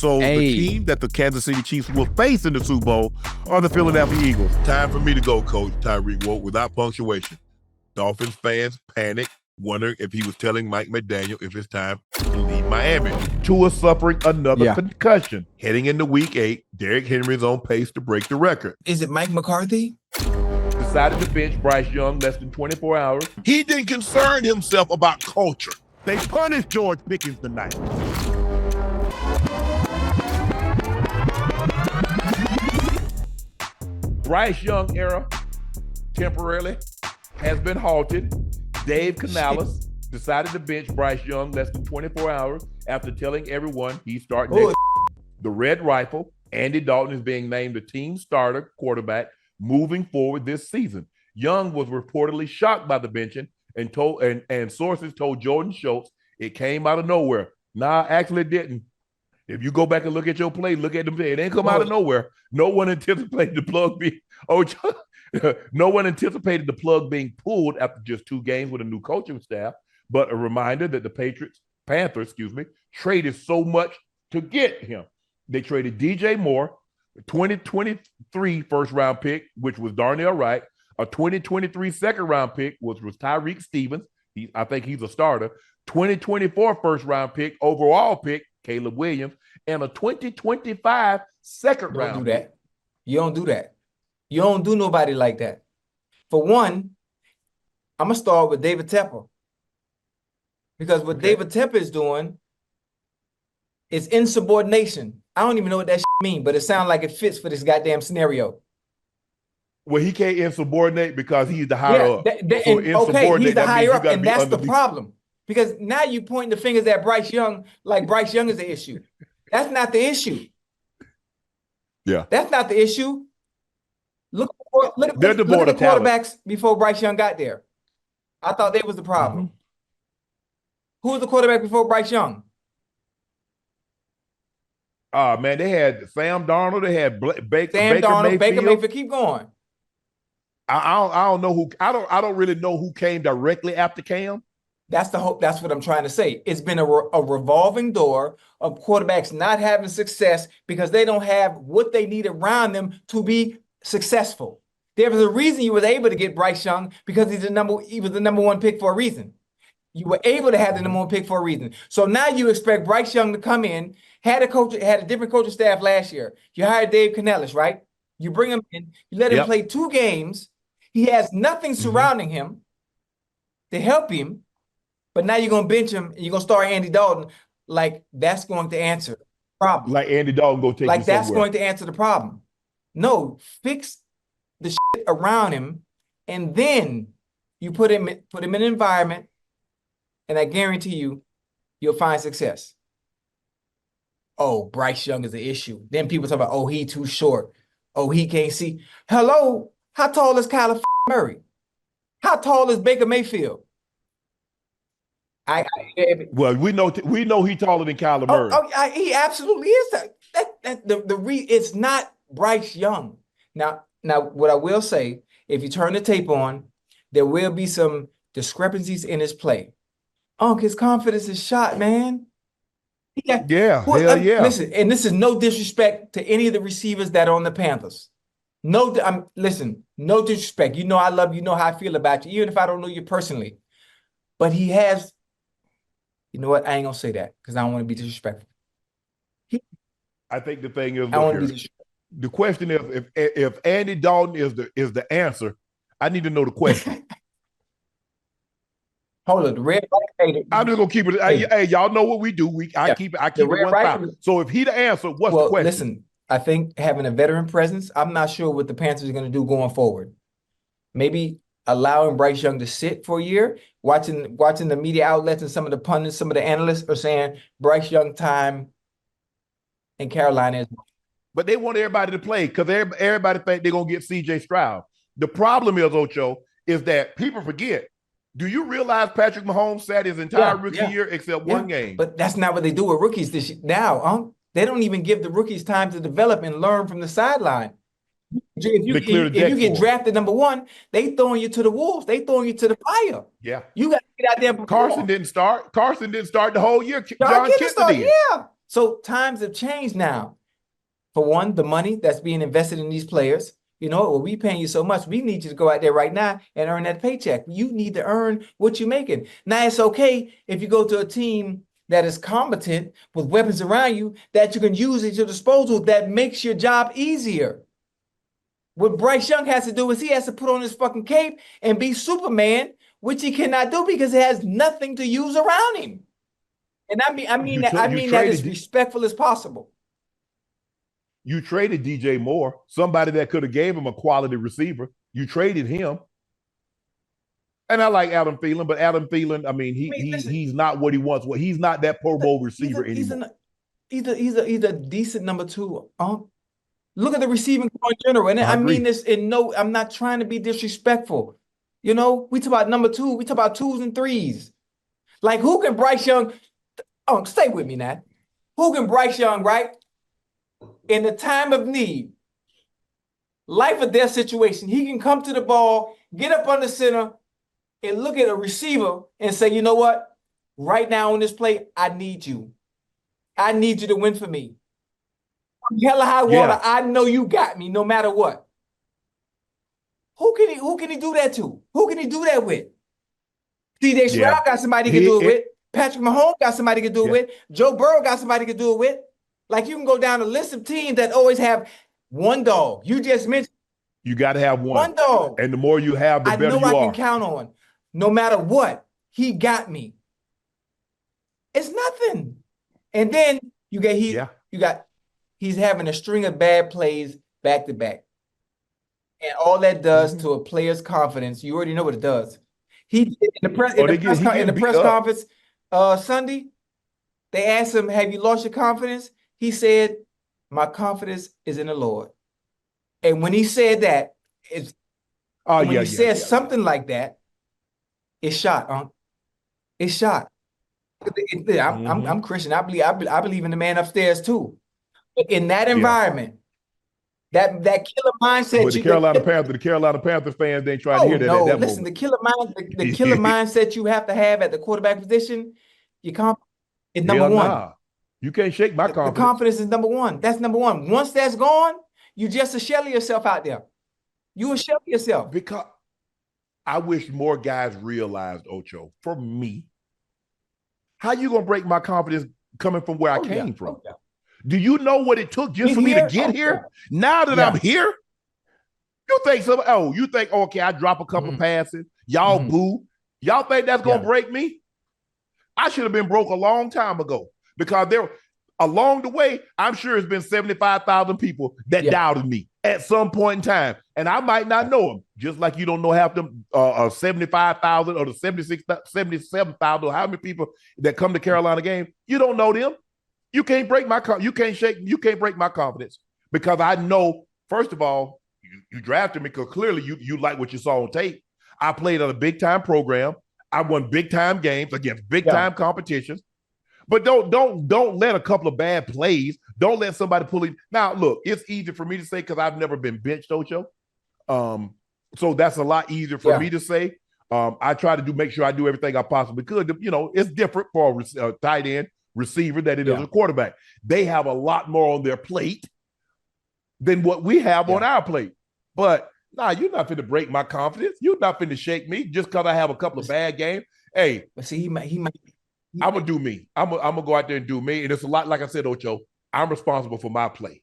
So the team that the Kansas City Chiefs will face in the Super Bowl are the Philadelphia Eagles. Time for me to go, Coach. Tyreek woke without punctuation. Dolphins fans panicked, wondering if he was telling Mike McDaniel if it's time to leave Miami. Tua suffering another concussion. Heading into week 8, Derrick Henry is on pace to break the record. Is it Mike McCarthy? Decided to bench Bryce Young less than 24 hours. He didn't concern himself about culture. They punished George Pickens tonight. Bryce Young era temporarily has been halted. Dave Canales decided to bench Bryce Young less than 24 hours after telling everyone he's starting next. The Red Rifle, Andy Dalton, is being named the team starter quarterback moving forward this season. Young was reportedly shocked by the benching and sources told Jordan Schultz it came out of nowhere. Nah, actually it didn't. If you go back and look at your play, look at them. It ain't come out of nowhere. No one anticipated the plug being no one anticipated the plug being pulled after just 2 games with a new coaching staff. But a reminder that the Panthers, traded so much to get him. They traded DJ Moore, a 2023 first-round pick, which was Darnell Wright, a 2023 second-round pick, which was Tyreek Stevens. I think he's a starter. 2024 first-round pick, overall pick, Caleb Williams, and a 2025 second round. Don't do that. You don't do that. You don't do nobody like that. For one, I'm going to start with David Tepper. Because what David Tepper is doing is insubordination. I don't even know what that means, but it sounds like it fits for this goddamn scenario. Well, he can't insubordinate because he's the higher up. He's the higher up, and that's the problem. Because now you pointing the fingers at Bryce Young like Bryce Young is the issue. That's not the issue. Yeah. That's not the issue. Look at the quarterbacks before Bryce Young got there. I thought they was the problem. Who was the quarterback before Bryce Young? Man, they had Sam Darnold. They had Baker Mayfield. Keep going. I don't know who. I don't really know who came directly after Cam. That's what I'm trying to say. It's been a revolving door of quarterbacks not having success because they don't have what they need around them to be successful. There was a reason you was able to get Bryce Young because he was the number 1 pick for a reason. You were able to have the number 1 pick for a reason. So now you expect Bryce Young to come in, had a different coaching staff last year. You hired Dave Canales, right? You bring him in, you let him play 2 games. He has nothing surrounding him to help him. But now you're going to bench him and you're going to start Andy Dalton like that's going to answer the problem. Like Andy Dalton go take you somewhere. Like that's going to answer the problem. No, fix the shit around him and then you put him in an environment and I guarantee you'll find success. Oh, Bryce Young is the issue. Then people talk about, oh, he too short. Oh, he can't see. Hello, how tall is Kyler Murray? How tall is Baker Mayfield? Well, we know he's taller than Kyler Murray. He absolutely is. It's not Bryce Young. Now, what I will say, if you turn the tape on, there will be some discrepancies in his play. His confidence is shot, man. Listen, and this is no disrespect to any of the receivers that are on the Panthers. No disrespect. You know I love you. You know how I feel about you, even if I don't know you personally. But he has. You know what? I ain't gonna say that because I don't want to be disrespectful. I think the thing is, the question is, if Andy Dalton is the answer, I need to know the question. Hold on, the red right. I'm just gonna keep it. Hey, y'all know what we do. I keep it 1,000. So if he the answer, what's the question? Listen, I think having a veteran presence. I'm not sure what the Panthers are gonna do going forward. Maybe allowing Bryce Young to sit for a year, watching the media outlets and some of the pundits, some of the analysts are saying Bryce Young time in Carolina is. But they want everybody to play because everybody think they're going to get C.J. Stroud. The problem is, Ocho, is that people forget. Do you realize Patrick Mahomes sat his entire rookie year except one game? But that's not what they do with rookies this year. Now, they don't even give the rookies time to develop and learn from the sideline. If you get drafted number 1, they throwing you to the wolves. They throwing you to the fire. Yeah. You got to get out there. Carson didn't start the whole year. John Kitna did. Yeah. So times have changed now. For one, the money that's being invested in these players. You know, well, we paying you so much. We need you to go out there right now and earn that paycheck. You need to earn what you're making. Now, it's okay if you go to a team that is competent with weapons around you that you can use at your disposal that makes your job easier. What Bryce Young has to do is he has to put on his fucking cape and be Superman, which he cannot do because he has nothing to use around him. And I mean that as respectful as possible. You traded DJ Moore, somebody that could have gave him a quality receiver. You traded him. And I like Adam Thielen, but Adam Thielen, I mean, he's not what he wants. He's not that Pro Bowl receiver anymore. He's a decent number two. Look at the receiving core in general. And I mean this I'm not trying to be disrespectful. You know, we talk about number two, we talk about twos and threes. Like, who can Bryce Young, stay with me now. Who can Bryce Young, right? In the time of need, life or death situation, he can come to the ball, get up on the center, and look at a receiver and say, you know what? Right now on this play, I need you. I need you to win for me. Hell or high water, I know you got me no matter what. Who can he do that to? Who can he do that with? CJ Stroud got somebody he can do it with. Patrick Mahomes got somebody he can do it with. Joe Burrow got somebody he can do it with. Like, you can go down a list of teams that always have one dog. You just mentioned. You got to have one. One dog. And the more you have, the better you are. I know I can count on. No matter what, he got me. It's nothing. And then he's having a string of bad plays back to back. And all that does to a player's confidence, you already know what it does. He in the press conference Sunday, they asked him, have you lost your confidence? He said, my confidence is in the Lord. And when he said that, something like that, it's shot. It's shot. I'm Christian. I believe in the man upstairs too. In that environment, that killer mindset. But the Carolina Panther fans ain't trying to hear that. No, at that listen, moment. the killer mindset you have to have at the quarterback position, your confidence is number one. Nah. You can't shake my confidence. The confidence is number one. That's number one. Once that's gone, you just a shell of yourself out there. You a shell of yourself. Because I wish more guys realized, Ocho, for me, how you gonna break my confidence coming from where I came from? Yeah. Do you know what it took just for me to get here? Now that I'm here, you think okay, I drop a couple passes, y'all boo. Y'all think that's gonna break me? I should have been broke a long time ago. Because along the way, I'm sure it's been 75,000 people that doubted me at some point in time. And I might not know them, just like you don't know half them 75,000 or the 77,000, how many people that come to Carolina game. You don't know them. You can't break my confidence because I know, first of all, you drafted me because clearly you like what you saw on tape. I played on a big-time program. I won big-time games against big-time competitions. But don't let a couple of bad plays. Don't let somebody pull it. Now, look, it's easy for me to say because I've never been benched, Ocho. So that's a lot easier for me to say. I try to make sure I do everything I possibly could. You know, it's different for a tight end receiver than it is a quarterback. They have a lot more on their plate than what we have on our plate. But you're not finna break my confidence. You're not finna shake me just because I have a couple of bad games. Hey, but see, he might. I'm gonna do me. I'm gonna go out there and do me. And it's a lot, like I said, Ocho, I'm responsible for my play.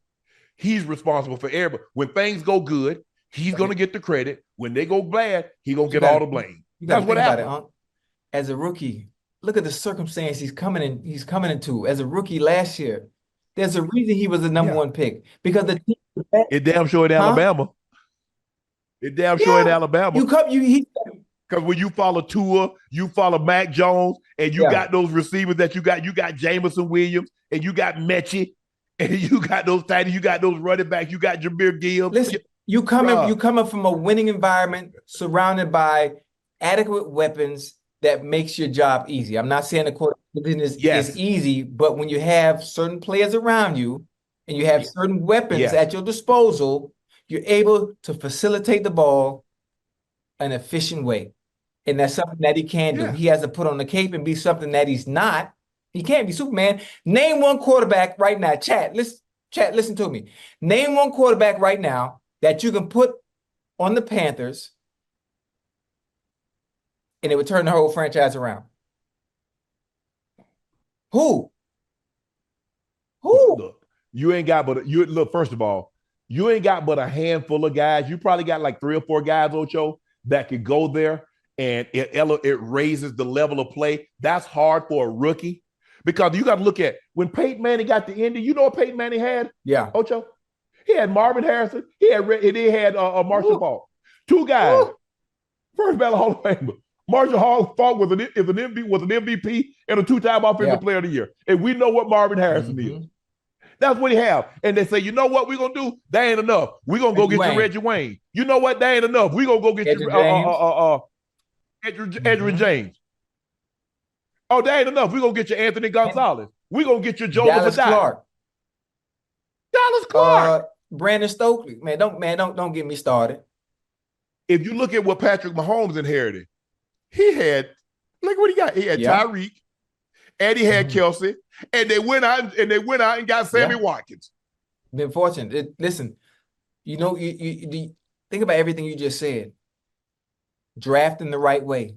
He's responsible for everybody. When things go good, he's gonna get the credit. When they go bad, he's gonna get all the blame. That's what happened. As a rookie, look at the circumstance he's coming into. As a rookie last year, there's a reason he was the number one pick. Because it damn sure in Alabama. It damn sure in Alabama. Because when you follow Tua, you follow Mac Jones, and you got those receivers that you got Jameson Williams, and you got Mechie, and you got those tight ends, you got those running backs, you got Jameer Gibbs. Listen, you coming from a winning environment surrounded by adequate weapons that makes your job easy. I'm not saying the quarterback is easy, but when you have certain players around you and you have certain weapons at your disposal, you're able to facilitate the ball an efficient way. And that's something that he can do. He has to put on the cape and be something that he's not He can't be Superman. Name one quarterback right now. Chat, listen to me. Name one quarterback right now that you can put on the Panthers and it would turn the whole franchise around. Who? Look, you ain't got but you look. First of all, you ain't got but a handful of guys. You probably got like 3 or 4 guys, Ocho, that could go there and it raises the level of play. That's hard for a rookie because you got to look at when Peyton Manning got to Indy. You know what Peyton Manning had? Yeah, Ocho. He had Marvin Harrison. He had Marshall Faulk. 2 guys. First ballot Hall of Famer. Marshall Faulk was an MVP and a 2-time Offensive Player of the Year. And we know what Marvin Harrison is. That's what he have. And they say, you know what we're going to do? That ain't enough. We're going to go get you Reggie Wayne. You know what? That ain't enough. We're going to go get you Edgerrin James. Oh, that ain't enough. We're going to get you Anthony Gonzalez. We're going to get you Joseph Clark. Dallas Clark. Brandon Stokely. Don't get me started. If you look at what Patrick Mahomes inherited, he had, look what he got. He had Tyreek, and he had Kelsey, and they went out and got Sammy Watkins. Been fortunate. Listen, you think about everything you just said. Drafting the right way,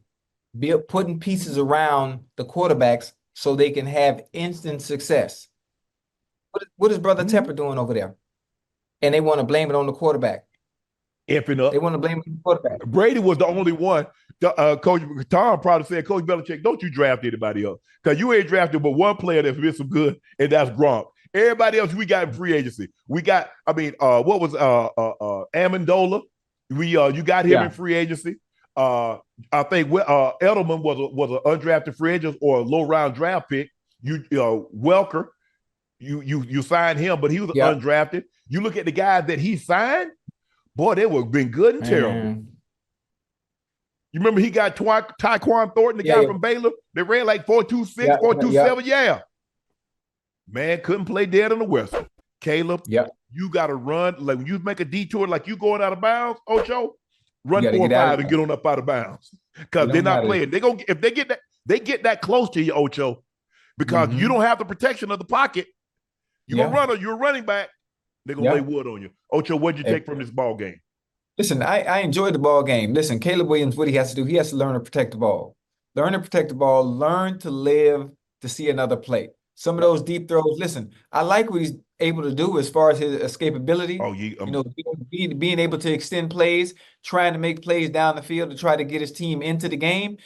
putting pieces around the quarterbacks so they can have instant success. What is Brother Tepper doing over there? And they want to blame it on the quarterback. Effing up. They want to blame it on the quarterback. Brady was the only one. Coach Tom probably said, Coach Belichick, don't you draft anybody else. Because you ain't drafted but one player that's been some good, and that's Gronk. Everybody else we got in free agency. We got, what was Amendola? You got him in free agency. I think Edelman was an undrafted free agent or a low round draft pick. Welker, you signed him, but he was undrafted. You look at the guys that he signed, boy, they were been good and terrible. You remember he got Tyquan Thornton, the guy from Baylor? They ran like 4.26, 4.27. Yeah. Man, couldn't play dead on the whistle. Caleb, you got to run. Like when you make a detour, like you going out of bounds, Ocho, run 4 or 5 and get on up out of bounds. Because they're not playing. If they get that close to you, Ocho, because you don't have the protection of the pocket. You're a running back. They're going to lay wood on you. Ocho, what'd you take from this ball game? Listen, I enjoyed the ball game. Listen, Caleb Williams, what he has to do, he has to learn to protect the ball. Learn to protect the ball. Learn to live to see another play. Some of those deep throws, listen, I like what he's able to do as far as his escapability. Being able to extend plays, trying to make plays down the field to try to get his team into the game.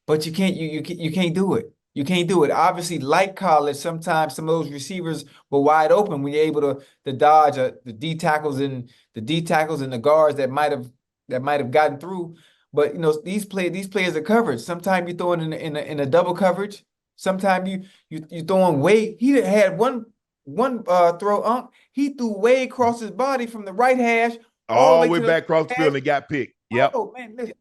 But you can't do it. You can't do it. Obviously, like college, sometimes some of those receivers were wide open when you're able to dodge the D tackles and the guards that might have gotten through. But these players are covered. Sometimes you throw it in a double coverage. Sometimes you throwing way. He had one throw. Unc, he threw way across his body from the right hash all the way back across the field and got picked. Yep. Oh man, listen,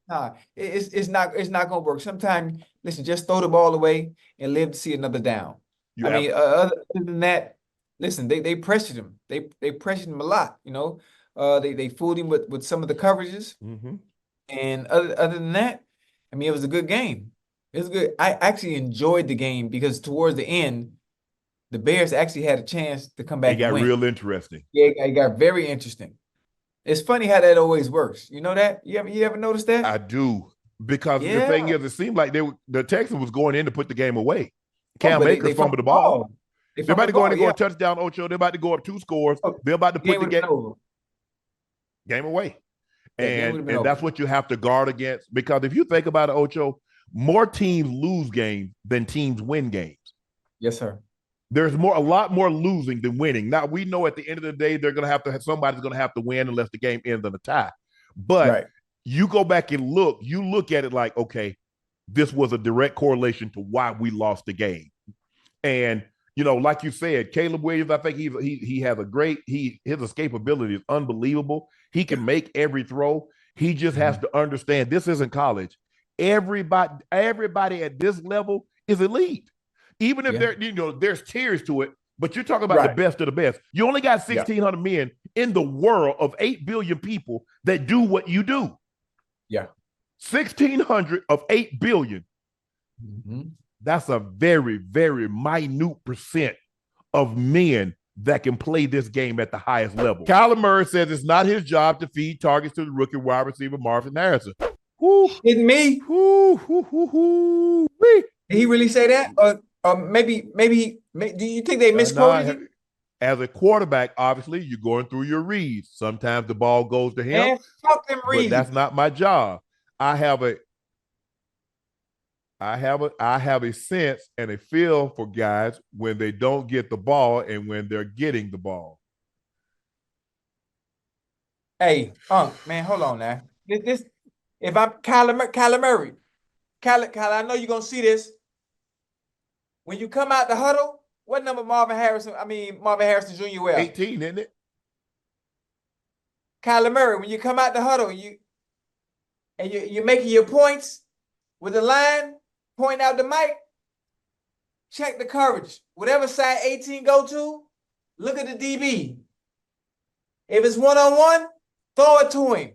it's not gonna work. Sometimes, listen, just throw the ball away and live to see another down. Other than that, listen, they pressured him. They pressured him a lot. They fooled him with some of the coverages. And other than that, it was a good game. It was good. I actually enjoyed the game because towards the end, the Bears actually had a chance to come back. It got real interesting. Yeah, it got very interesting. It's funny how that always works. You know that? You ever noticed that? I do. Because the thing is, it seemed like the Texans was going in to put the game away. Cam Akers fumbled the ball. They're about to go in and go a touchdown, Ocho. They're about to go up 2 scores. They're about to put the game away. And that's what you have to guard against. Because if you think about it, Ocho, more teams lose games than teams win games. Yes, sir. There's a lot more losing than winning. Now, we know at the end of the day, somebody's going to have to win unless the game ends in a tie. But you go back and you look at it like, okay, this was a direct correlation to why we lost the game. And, like you said, Caleb Williams, I think he has his escapability is unbelievable. He can make every throw. He just has to understand this isn't college. Everybody at this level is elite. Even if there's tiers to it, but you're talking about the best of the best. You only got 1,600 men in the world of 8 billion people that do what you do. Yeah. 1,600 of 8 billion. That's a very, very minute percent of men that can play this game at the highest level. Kyler Murray says it's not his job to feed targets to the rookie wide receiver Marvin Harrison. Kidding me? Did he really say that? Or maybe, do you think they misquoted him? As a quarterback, obviously, you're going through your reads. Sometimes the ball goes to him. Man, fuck them reads. But that's not my job. I have a sense and a feel for guys when they don't get the ball and when they're getting the ball. Hey, man, hold on now. If I'm Kyler Murray, Kyler, I know you're gonna see this. When you come out the huddle, what number Marvin Harrison Jr. wear? 18, isn't it? Kyler Murray, when you come out the huddle, you're making your points with the line, pointing out the mic, check the coverage. Whatever side 18 go to, look at the DB. If it's one-on-one, throw it to him.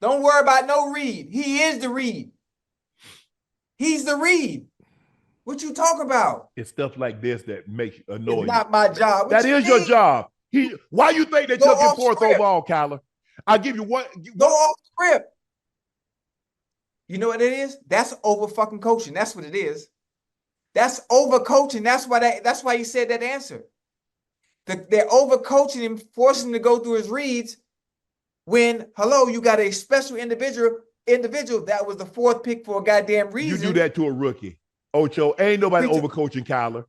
Don't worry about no read. He is the read. He's the read. What you talk about? It's stuff like this that makes you annoying. It's not my job. That is your job. Why you think they took him fourth overall, Kyler? I'll give you one. Go off script. You know what it is? That's over fucking coaching. That's what it is. That's over coaching. That's why he said that answer. They're over coaching him, forcing him to go through his reads. When you got a special individual that was the fourth pick for a goddamn reason. You do that to a rookie. Ocho, ain't nobody overcoaching Kyler.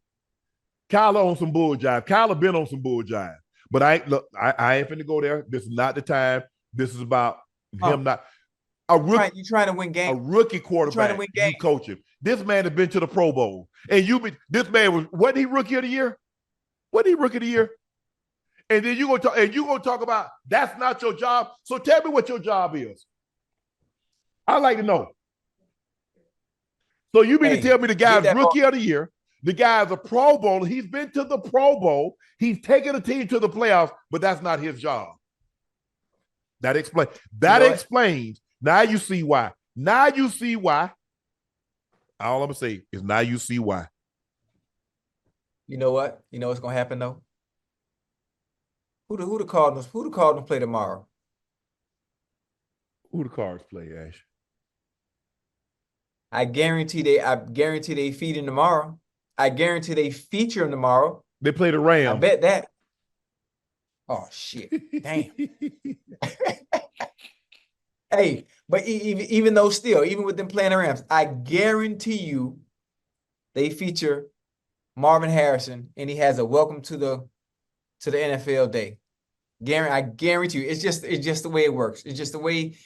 Kyler on some bull jive. Kyler been on some bull jive. But I ain't finna go there. This is not the time. This is about him not. A rookie, you trying to win games. A rookie quarterback, you coach him. This man has been to the Pro Bowl. And this man wasn't he rookie of the year? Wasn't he rookie of the year? And then you're gonna talk about that's not your job. So tell me what your job is. I'd like to know. So you mean to tell me the guy's rookie of the year, the guy's a Pro Bowler, he's been to the Pro Bowl, he's taken a team to the playoffs, but that's not his job. That explains. Now you see why. Now you see why. All I'm gonna say is now you see why. You know what? You know what's gonna happen though? Who the Cardinals play tomorrow? Who the Cards play, Ash? I guarantee they feed him tomorrow. I guarantee they feature him tomorrow. They play the Rams. I bet that. Oh shit! Damn. Hey, but even with them playing the Rams, I guarantee you, they feature Marvin Harrison, and he has a welcome to the NFL day. I guarantee you, it's just the way it works. It's just the way.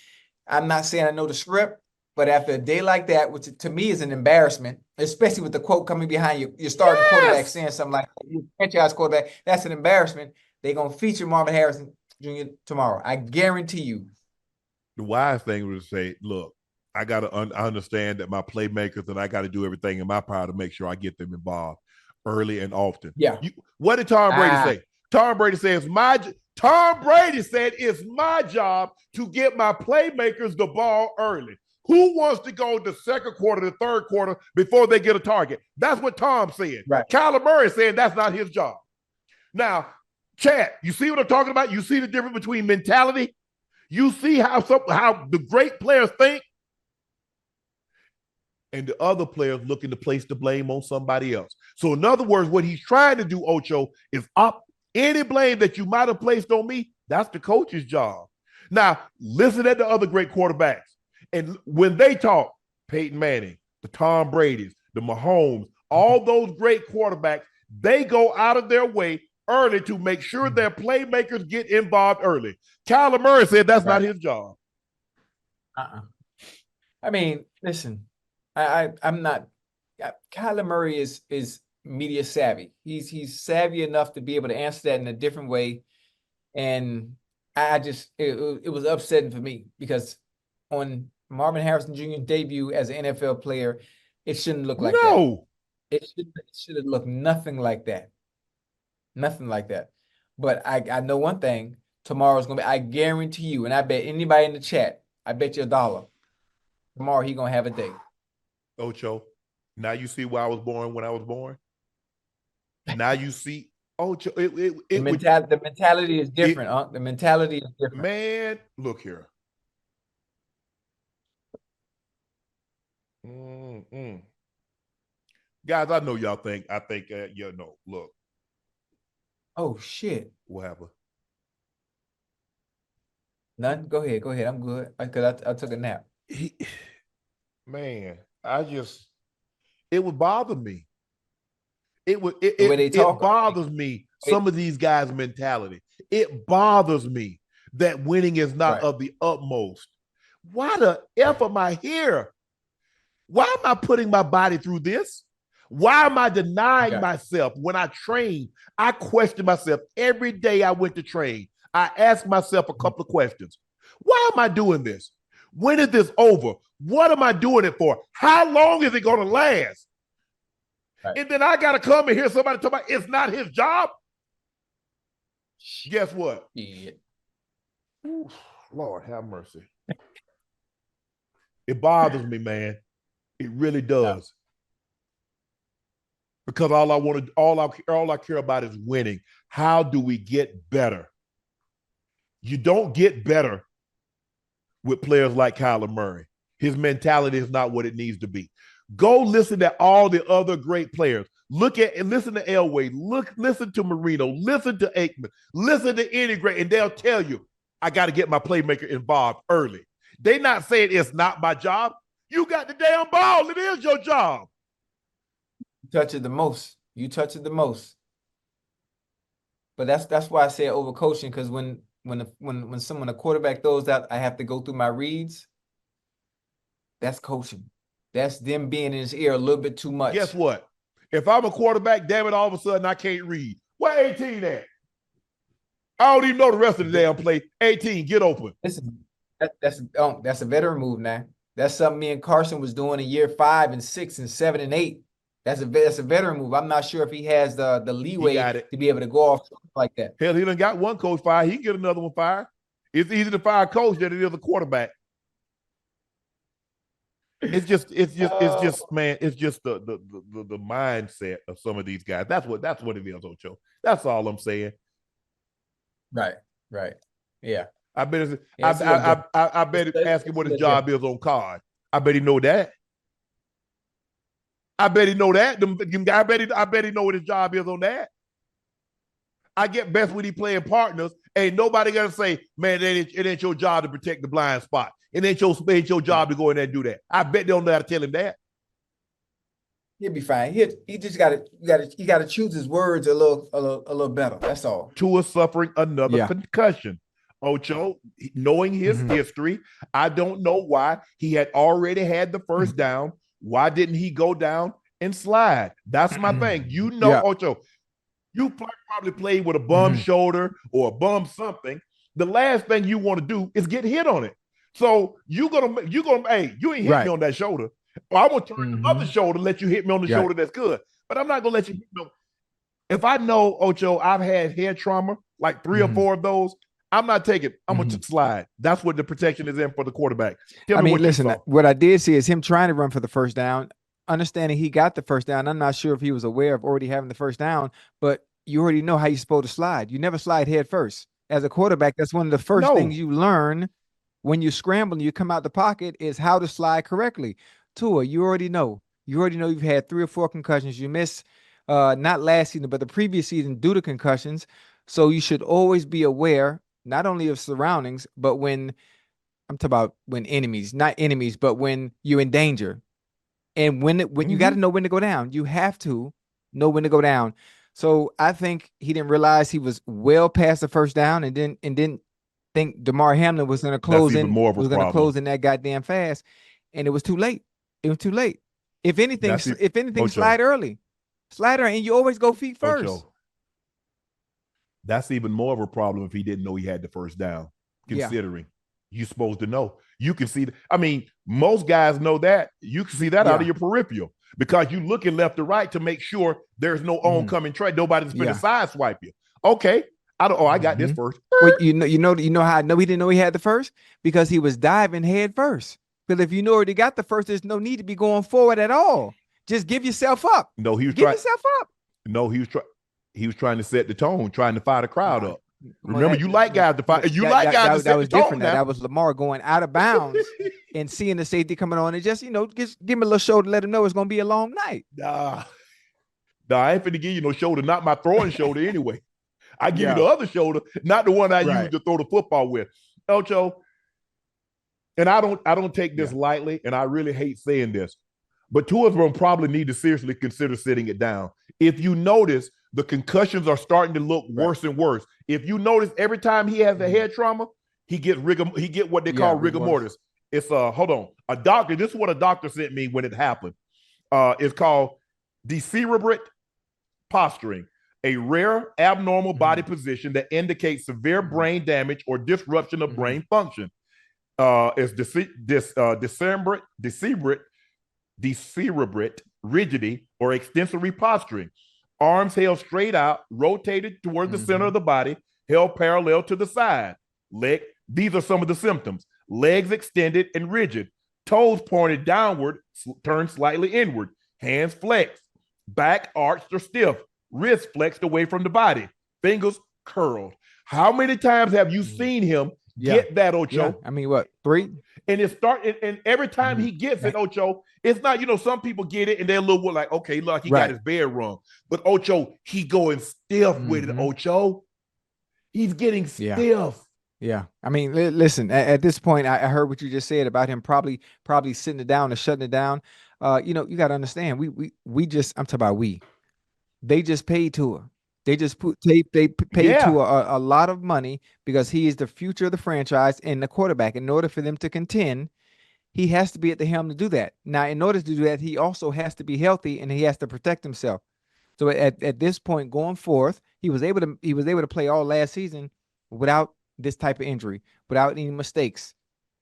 I'm not saying I know the script, but after a day like that, which to me is an embarrassment, especially with the quote coming behind you, your starting quarterback saying something like your franchise quarterback, that's an embarrassment. They're gonna feature Marvin Harrison Jr. tomorrow. I guarantee you. The wise thing was to say, look, I got to understand that my playmakers and I got to do everything in my power to make sure I get them involved early and often. Yeah. What did Tom Brady say? Tom Brady said it's my job to get my playmakers the ball early. Who wants to go the second quarter, the third quarter before they get a target? That's what Tom said. Right. Kyler Murray saying that's not his job. Now, Chad, you see what I'm talking about? You see the difference between mentality? You see how the great players think? And the other players looking to place the blame on somebody else. So in other words, what he's trying to do, Ocho, is any blame that you might have placed on me, that's the coach's job. Now, listen at the other great quarterbacks. And when they talk, Peyton Manning, the Tom Brady's, the Mahomes, all those great quarterbacks, they go out of their way early to make sure their playmakers get involved early. Kyler Murray said that's not his job. I mean, listen, I'm not. Kyler Murray is media savvy. He's savvy enough to be able to answer that in a different way, and it was upsetting for me because on Marvin Harrison Jr.'s debut as an NFL player, it shouldn't look like that. No, it should have looked nothing like that. Nothing like that. But I know one thing. Tomorrow's going to be, I guarantee you, and I bet anybody in the chat, I bet you $1. Tomorrow he's going to have a day. Ocho, Now you see why I was born when I was born. Now you see, Ocho. The mentality is different, Unc. The mentality is different. Man, look here. Guys, I know y'all think. Look. Oh shit! What happened? None. Go ahead. I'm good because I took a nap. Man, it would bother me. It bothers me. Some of these guys' mentality. It bothers me that winning is not of the utmost. Why the F am I here? Why am I putting my body through this? Why am I denying myself when I train? I question myself every day I went to train. I ask myself a couple of questions. Why am I doing this? When is this over? What am I doing it for? How long is it going to last? Right. And then I got to come and hear somebody talk about it's not his job. Guess what? Yeah. Ooh, Lord have mercy. It bothers me, man. It really does. Because all I care about is winning. How do we get better? You don't get better with players like Kyler Murray. His mentality is not what it needs to be. Go listen to all the other great players. Listen to Elway. Listen to Marino. Listen to Aikman. Listen to any great, and they'll tell you, I got to get my playmaker involved early. They're not saying it's not my job. You got the damn ball. It is your job. You touch it the most. But that's why I say over coaching, because when a quarterback throws out, I have to go through my reads. That's coaching. That's them being in his ear a little bit too much. Guess what? If I'm a quarterback, damn it, all of a sudden I can't read. Where 18 at? I don't even know the rest of the damn play. 18, get open. That's a veteran move now. That's something me and Carson was doing in year 5 and 6 and 7 and 8. That's a veteran move. I'm not sure if he has the leeway to be able to go off like that. Hell, he done got one coach fired. He can get another one fired. It's easy to fire a coach than it is a quarterback. It's just man, it's just the mindset of some of these guys. That's what it is, Ocho. That's all I'm saying. Right. Yeah. I bet ask him what his job is on card. I bet he know that. I bet he know that. I bet he know what his job is on that. I get best when he playing partners. Ain't nobody gonna say, man, it ain't your job to protect the blind spot. It ain't your job to go in there and do that. I bet they don't know how to tell him that. He'll be fine. He just gotta choose his words a little better. That's all. Tua suffering another concussion. Ocho, knowing his history, I don't know why he had already had the first down. Why didn't he go down and slide? That's my thing. You know, Ocho, you probably played with a bum shoulder or a bum something. The last thing you want to do is get hit on it. So you ain't hit me on that shoulder. Or I'm gonna turn the other shoulder, let you hit me on the shoulder. That's good. But I'm not gonna let you hit me. If I know, Ocho, I've had head trauma, like 3 or 4 of those, I'm not taking. I'm going to slide. That's what the protection is in for the quarterback. What I did see is him trying to run for the first down, understanding he got the first down. I'm not sure if he was aware of already having the first down, but you already know how you're supposed to slide. You never slide head first. As a quarterback, that's one of the first things you learn when you scramble and you come out the pocket is how to slide correctly. Tua, you already know. You already know you've had 3 or 4 concussions. You missed not last season, but the previous season due to concussions. So you should always be aware not only of surroundings, but when I'm talking about when enemies, not enemies, but when you're in danger. And when you got to know when to go down. You have to know when to go down. So I think he didn't realize he was well past the first down and didn't think DeMar Hamlin was going to close in that goddamn fast. And it was too late. It was too late. If anything, Ocho, slide early. Slide early, and you always go feet first. Ocho. That's even more of a problem if he didn't know he had the first down, considering you're supposed to know. You can see, most guys know that. You can see that out of your peripheral because you looking left to right to make sure there's no oncoming trade. Nobody's going to sideswipe you. Okay. I got this first. Well, you know how I know he didn't know he had the first? Because he was diving head first. Because if you already got the first, there's no need to be going forward at all. Just give yourself up. No, he was give yourself up. No, he was trying to set the tone, trying to fire the crowd up. Remember, you like guys to fire. You like guys to set the tone. That was Lamar going out of bounds and seeing the safety coming on and just, just give him a little shoulder to let him know it's going to be a long night. Nah, I ain't finna give you no shoulder, not my throwing shoulder anyway. I give you the other shoulder, not the one I use to throw the football with. Ocho, and I don't take this lightly, and I really hate saying this, but two of them probably need to seriously consider sitting it down. If you notice, the concussions are starting to look worse and worse. If you notice, every time he has a head trauma, he get what they call rigor mortis. It's hold on, a doctor. This is what a doctor sent me when it happened. It's called decerebrate posturing, a rare abnormal body position that indicates severe brain damage or disruption of brain function. It's decerebrate rigidity or extensory posturing. Arms held straight out, rotated toward the center of the body, held parallel to the side. These are some of the symptoms. Legs extended and rigid. Toes pointed downward, turned slightly inward. Hands flexed. Back arched or stiff. Wrists flexed away from the body. Fingers curled. How many times have you seen him get that, Ocho? Yeah. I mean, what, 3? And and every time he gets it, Ocho, it's not, some people get it and they're a little like, okay, look, he got his bed wrong. But Ocho, he going stiff with it, Ocho. He's getting stiff. Yeah. I mean, listen, at this point, I heard what you just said about him probably sitting it down or shutting it down. You got to understand, we just, I'm talking about they just paid Tua. They just paid Tua a lot of money because he is the future of the franchise and the quarterback. In order for them to contend, he has to be at the helm to do that. Now, in order to do that, he also has to be healthy and he has to protect himself. So at this point, going forth, he was able to play all last season without this type of injury, without any mistakes.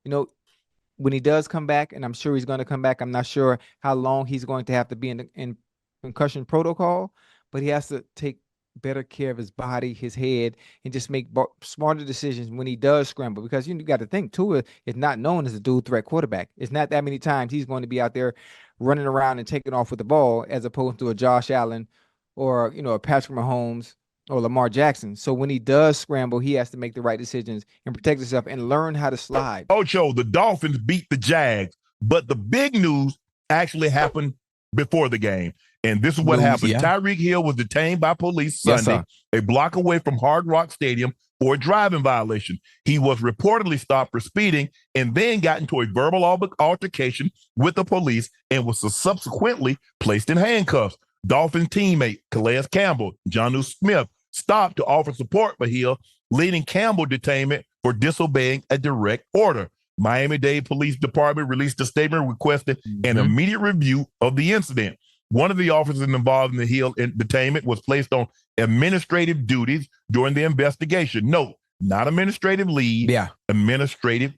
When he does come back, and I'm sure he's going to come back, I'm not sure how long he's going to have to be in concussion protocol, but he has to take better care of his body, his head, and just make smarter decisions when he does scramble. Because you got to think, Tua is not known as a dual threat quarterback. It's not that many times he's going to be out there running around and taking off with the ball as opposed to a Josh Allen or a Patrick Mahomes or Lamar Jackson. So when he does scramble, he has to make the right decisions and protect himself and learn how to slide. Ocho, the Dolphins beat the Jags, but the big news actually happened before the game. And this is what happened. Yeah. Tyreek Hill was detained by police Sunday, a block away from Hard Rock Stadium for a driving violation. He was reportedly stopped for speeding and then got into a verbal altercation with the police and was subsequently placed in handcuffs. Dolphins teammate Calais Campbell, Jonnu Smith, stopped to offer support for Hill, leading Campbell detainment for disobeying a direct order. Miami-Dade Police Department released a statement requesting an immediate review of the incident. One of the officers involved in the Hill detainment was placed on administrative duties during the investigation. Note, not administrative leave, administrative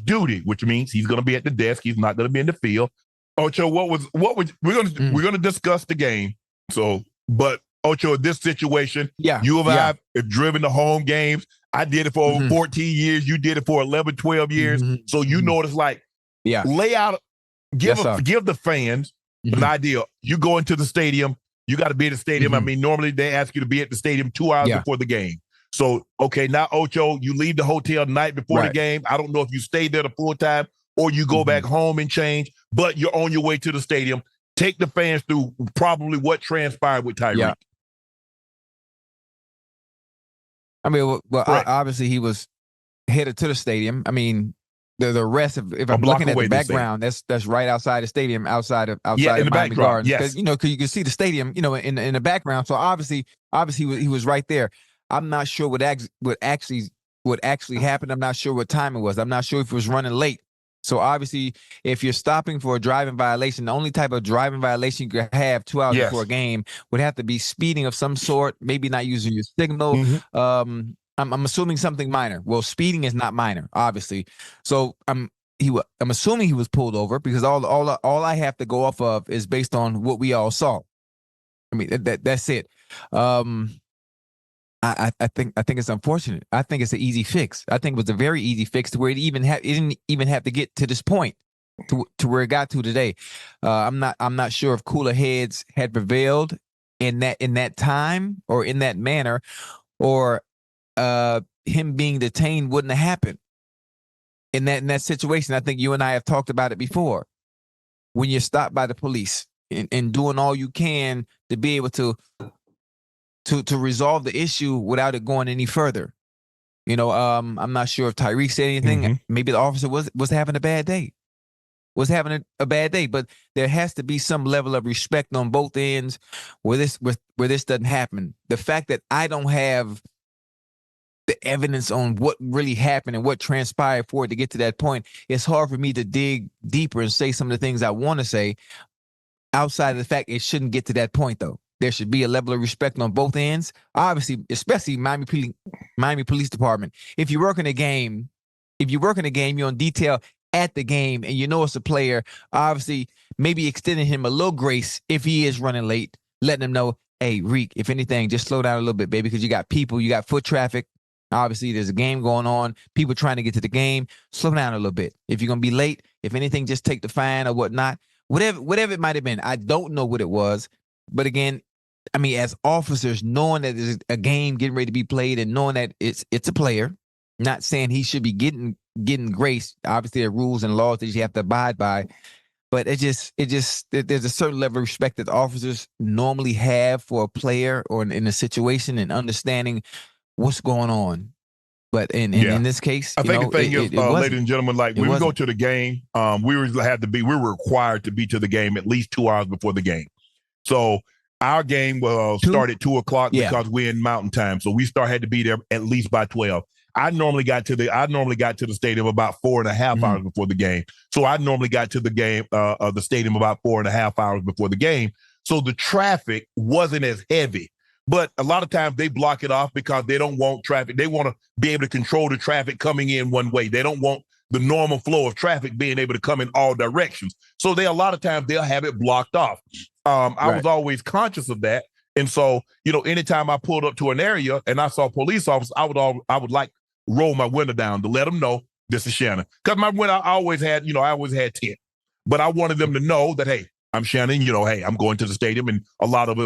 duty, which means he's going to be at the desk. He's not going to be in the field. Ocho, we're going to discuss the game. So, but Ocho, this situation, you and I have driven the home games. I did it for over 14 years. You did it for 11, 12 years. So you know what it's like. Lay out, give the fans an idea. You go into the stadium, you got to be at the stadium. I mean, normally they ask you to be at the stadium 2 hours before the game. So, okay, now, Ocho, you leave the hotel the night before the game. I don't know if you stayed there the full time or you go back home and change, but you're on your way to the stadium. Take the fans through probably what transpired with Tyreek. I mean, well, obviously he was headed to the stadium. I mean, the rest of, if I'm looking at the background, that's right outside the stadium, outside of Miami Gardens. Because because you can see the stadium, in the background. So obviously he was right there. I'm not sure what actually happened. I'm not sure what time it was. I'm not sure if it was running late. So obviously, if you're stopping for a driving violation, the only type of driving violation you could have 2 hours before a game would have to be speeding of some sort, maybe not using your signal. I'm assuming something minor. Well, speeding is not minor, obviously. So I'm assuming he was pulled over because all I have to go off of is based on what we all saw. I mean, that's it. I think it's unfortunate. I think it's an easy fix. I think it was a very easy fix to where it didn't even have to get to this point. to where it got to today. I'm not sure if cooler heads had prevailed in that time or in that manner, or him being detained wouldn't have happened in that situation. I think you and I have talked about it before. When you're stopped by the police and doing all you can to be able to resolve the issue without it going any further. I'm not sure if Tyreek said anything. Mm-hmm. Maybe the officer was having a bad day. But there has to be some level of respect on both ends where this doesn't happen. The fact that I don't have the evidence on what really happened and what transpired for it to get to that point, it's hard for me to dig deeper and say some of the things I want to say outside of the fact it shouldn't get to that point, though. There should be a level of respect on both ends. Obviously, especially Miami Police Department. If you work in a game, you're on detail at the game, and it's a player, obviously maybe extending him a little grace if he is running late, letting him know, hey, Reek, if anything, just slow down a little bit, baby, because you got people, you got foot traffic. Obviously, there's a game going on, people trying to get to the game. Slow down a little bit. If you're going to be late, if anything, just take the fine or whatnot. Whatever it might have been. I don't know what it was. But again, I mean, as officers, knowing that there's a game getting ready to be played and knowing that it's a player, not saying he should be getting grace. Obviously, there are rules and laws that you have to abide by. But there's a certain level of respect that officers normally have for a player or in a situation and understanding what's going on. But in this case, I think the thing is, ladies and gentlemen, like when we go to the game, we were required to be to the game at least 2 hours before the game. So our game will start at 2 o'clock because we're in Mountain Time. So we had to be there at least by 12. I normally got to the stadium about 4.5 hours before the game. So I normally got to the game the stadium about 4.5 hours before the game. So the traffic wasn't as heavy. But a lot of times they block it off because they don't want traffic. They want to be able to control the traffic coming in one way. They don't want the normal flow of traffic being able to come in all directions. So a lot of times they'll have it blocked off. I was always conscious of that. And so, anytime I pulled up to an area and I saw police officers, I would like roll my window down to let them know this is Shannon. Because my window, I always had 10. But I wanted them to know that, hey, I'm Shannon, hey, I'm going to the stadium, and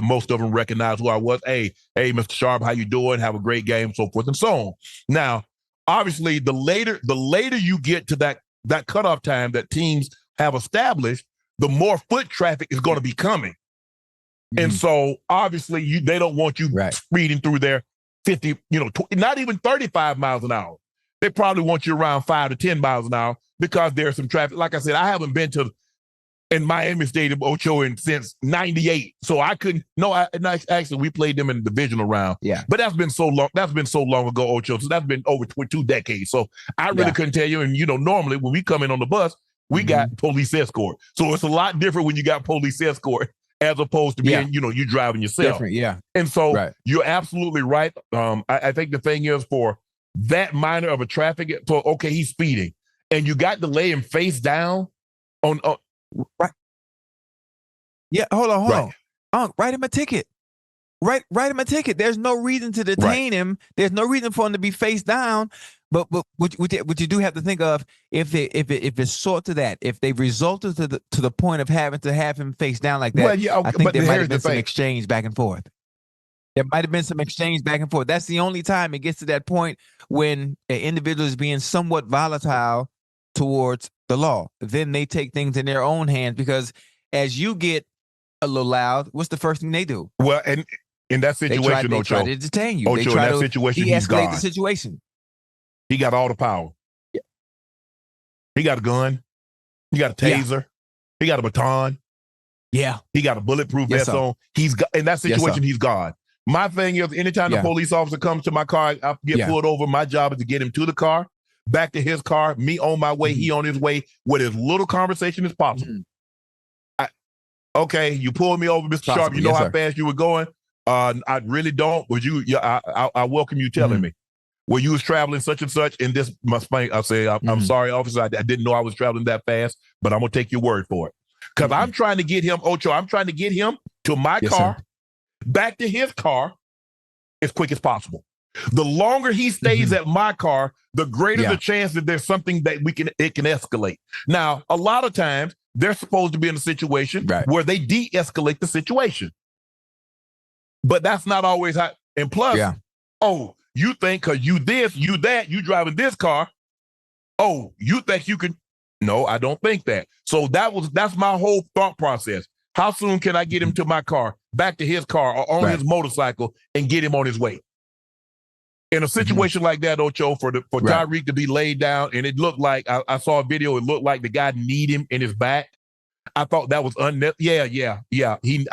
most of them recognize who I was. Hey, Mr. Sharpe, how you doing? Have a great game, so forth and so on. Now, obviously, the later you get to that cutoff time that teams have established, the more foot traffic is going to be coming. Mm-hmm. And so, obviously, they don't want you speeding through there 50, not even 35 miles an hour. They probably want you around 5 to 10 miles an hour because there's some traffic. Like I said, I haven't been in Miami Stadium, Ocho, since 98. So I couldn't. Actually, we played them in the divisional round. Yeah. But that's been so long. That's been so long ago, Ocho. So that's been over 2 decades. So I really couldn't tell you. And, normally when we come in on the bus, we got police escort. So it's a lot different when you got police escort as opposed to being, you driving yourself. Different, yeah. And so you're absolutely right. I think the thing is for that minor of a traffic, so, okay, he's speeding. And you got to lay him face down on right. Yeah, hold on. Write him a ticket. Write him a ticket. There's no reason to detain him. There's no reason for him to be face down. But what you do have to think of, if it's sort to that, if they resulted to the point of having to have him face down like that, I think there might have been some exchange back and forth. That's the only time it gets to that point when an individual is being somewhat volatile towards the law. Then they take things in their own hands, because as you get a little loud, what's the first thing they do? Well, and in that situation, they try to detain you. Ocho, they try in that situation, he's de-escalate gone. the situation. He got all the power. Yeah. He got a gun. He got a taser. Yeah. He got a baton. Yeah. He got a bulletproof vest on. He's got, in that situation, he's gone. My thing is, anytime the police officer comes to my car, I get pulled over. My job is to get him to the car, back to his car, me on my way, he on his way, with as little conversation as possible. Okay, you pulled me over, Mr. Sharpe. You know how fast you were going? I really don't. But I welcome you telling me. Well, you was traveling such and such, and this must be, I say, I'm sorry, officer. I didn't know I was traveling that fast, but I'm going to take your word for it. Because I'm trying to get him, Ocho, I'm trying to get him to my car, back to his car as quick as possible. The longer he stays at my car, the greater the chance that there's something that it can escalate. Now, a lot of times they're supposed to be in a situation where they de-escalate the situation. But that's not always how. And plus, oh, you think because you this, you that, you driving this car. Oh, you think you can. No, I don't think that. So that's my whole thought process. How soon can I get him to my car, back to his car or on his motorcycle and get him on his way? In a situation like that, Ocho, for Tyreek to be laid down, and it looked like I saw a video. It looked like the guy kneed him in his back. I thought that was unnecessary. Yeah. He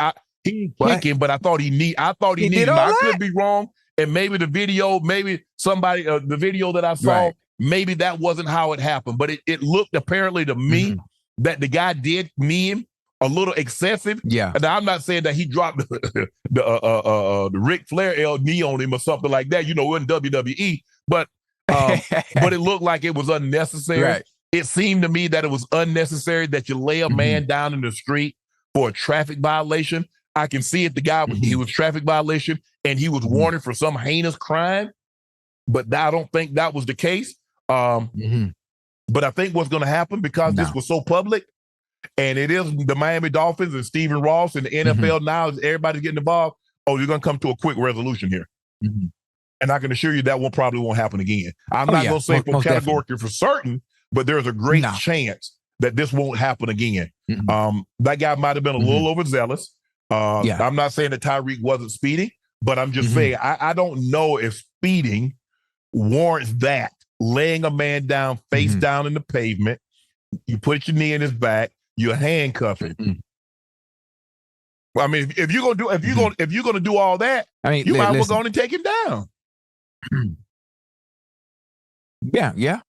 kicked him, but I thought he kneed. I thought he kneed him. I could be wrong, and maybe the video, maybe somebody, the video that I saw, maybe that wasn't how it happened. But it looked apparently to me that the guy did knee him a little excessive. Yeah. And I'm not saying that he dropped the Ric Flair knee on him or something like that. You know, in WWE, but it looked like it was unnecessary. Right. It seemed to me that it was unnecessary that you lay a man down in the street for a traffic violation. I can see it. The guy he was traffic violation and he was wanted for some heinous crime, but I don't think that was the case. But I think what's going to happen because this was so public. And it is the Miami Dolphins and Stephen Ross and the NFL now, as everybody's getting involved. Oh, you're going to come to a quick resolution here. And I can assure you that probably won't happen again. I'm not going to say categorically for certain, but there's a great chance that this won't happen again. That guy might have been a little overzealous. I'm not saying that Tyreek wasn't speeding, but I'm just saying I don't know if speeding warrants that. Laying a man down face down in the pavement, you put your knee in his back, you're handcuffing. Well, I mean, if you're gonna do all that, I mean, you might as well go on and take him down. Yeah,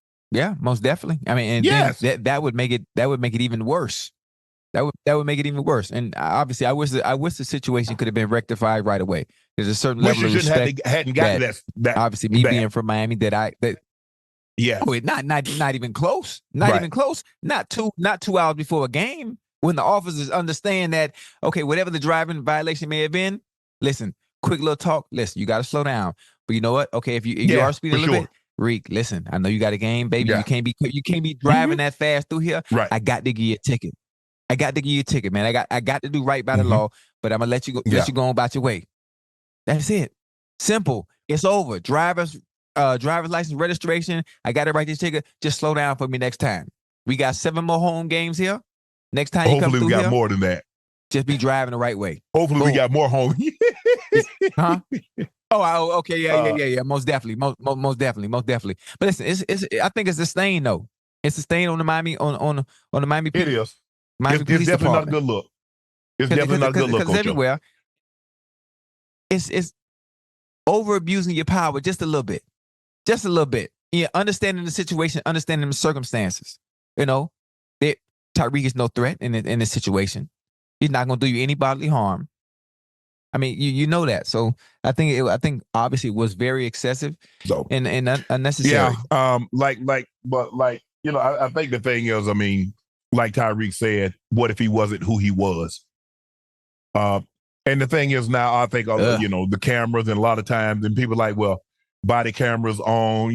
most definitely. I mean, and that would make it even worse. That would make it even worse. And obviously, I wish the situation could have been rectified right away. There's a certain level of respect hadn't gotten that. Obviously, me being from Miami, not even close. Not even close. Not 2 hours before a game, when the officers understand that, okay, whatever the driving violation may have been, listen, quick little talk. Listen, you got to slow down. But you know what? Okay, if you are speeding a little bit, Reek, listen, I know you got a game, baby. You can't be driving that fast through here. Right. I got to give you a ticket. Man. I got to do right by the law, but I'm gonna let you go. Let you go on about your way. That's it. Simple. It's over. Driver's license, registration. I got to write this ticket. Just slow down for me next time. We got 7 more home games here. Next time you come through we got here, more than that. Just be driving the right way. Hopefully we got more home. Huh? Oh, okay, yeah. Most definitely. Most definitely. But listen, I think it's a stain though. It's a stain on the Miami on the Miami. It is. It's definitely not a good look. It's definitely not a good look. Because everywhere, it's over abusing your power just a little bit. Just a little bit. Yeah, understanding the situation, understanding the circumstances. You know, Tyreek is no threat in this situation. He's not going to do you any bodily harm. I mean, you know that. So I think obviously it was very excessive and unnecessary. Yeah. But I think the thing is, I mean, like Tyreek said, what if he wasn't who he was? And the thing is now, I think the cameras and a lot of times, and people like, well, body cameras on,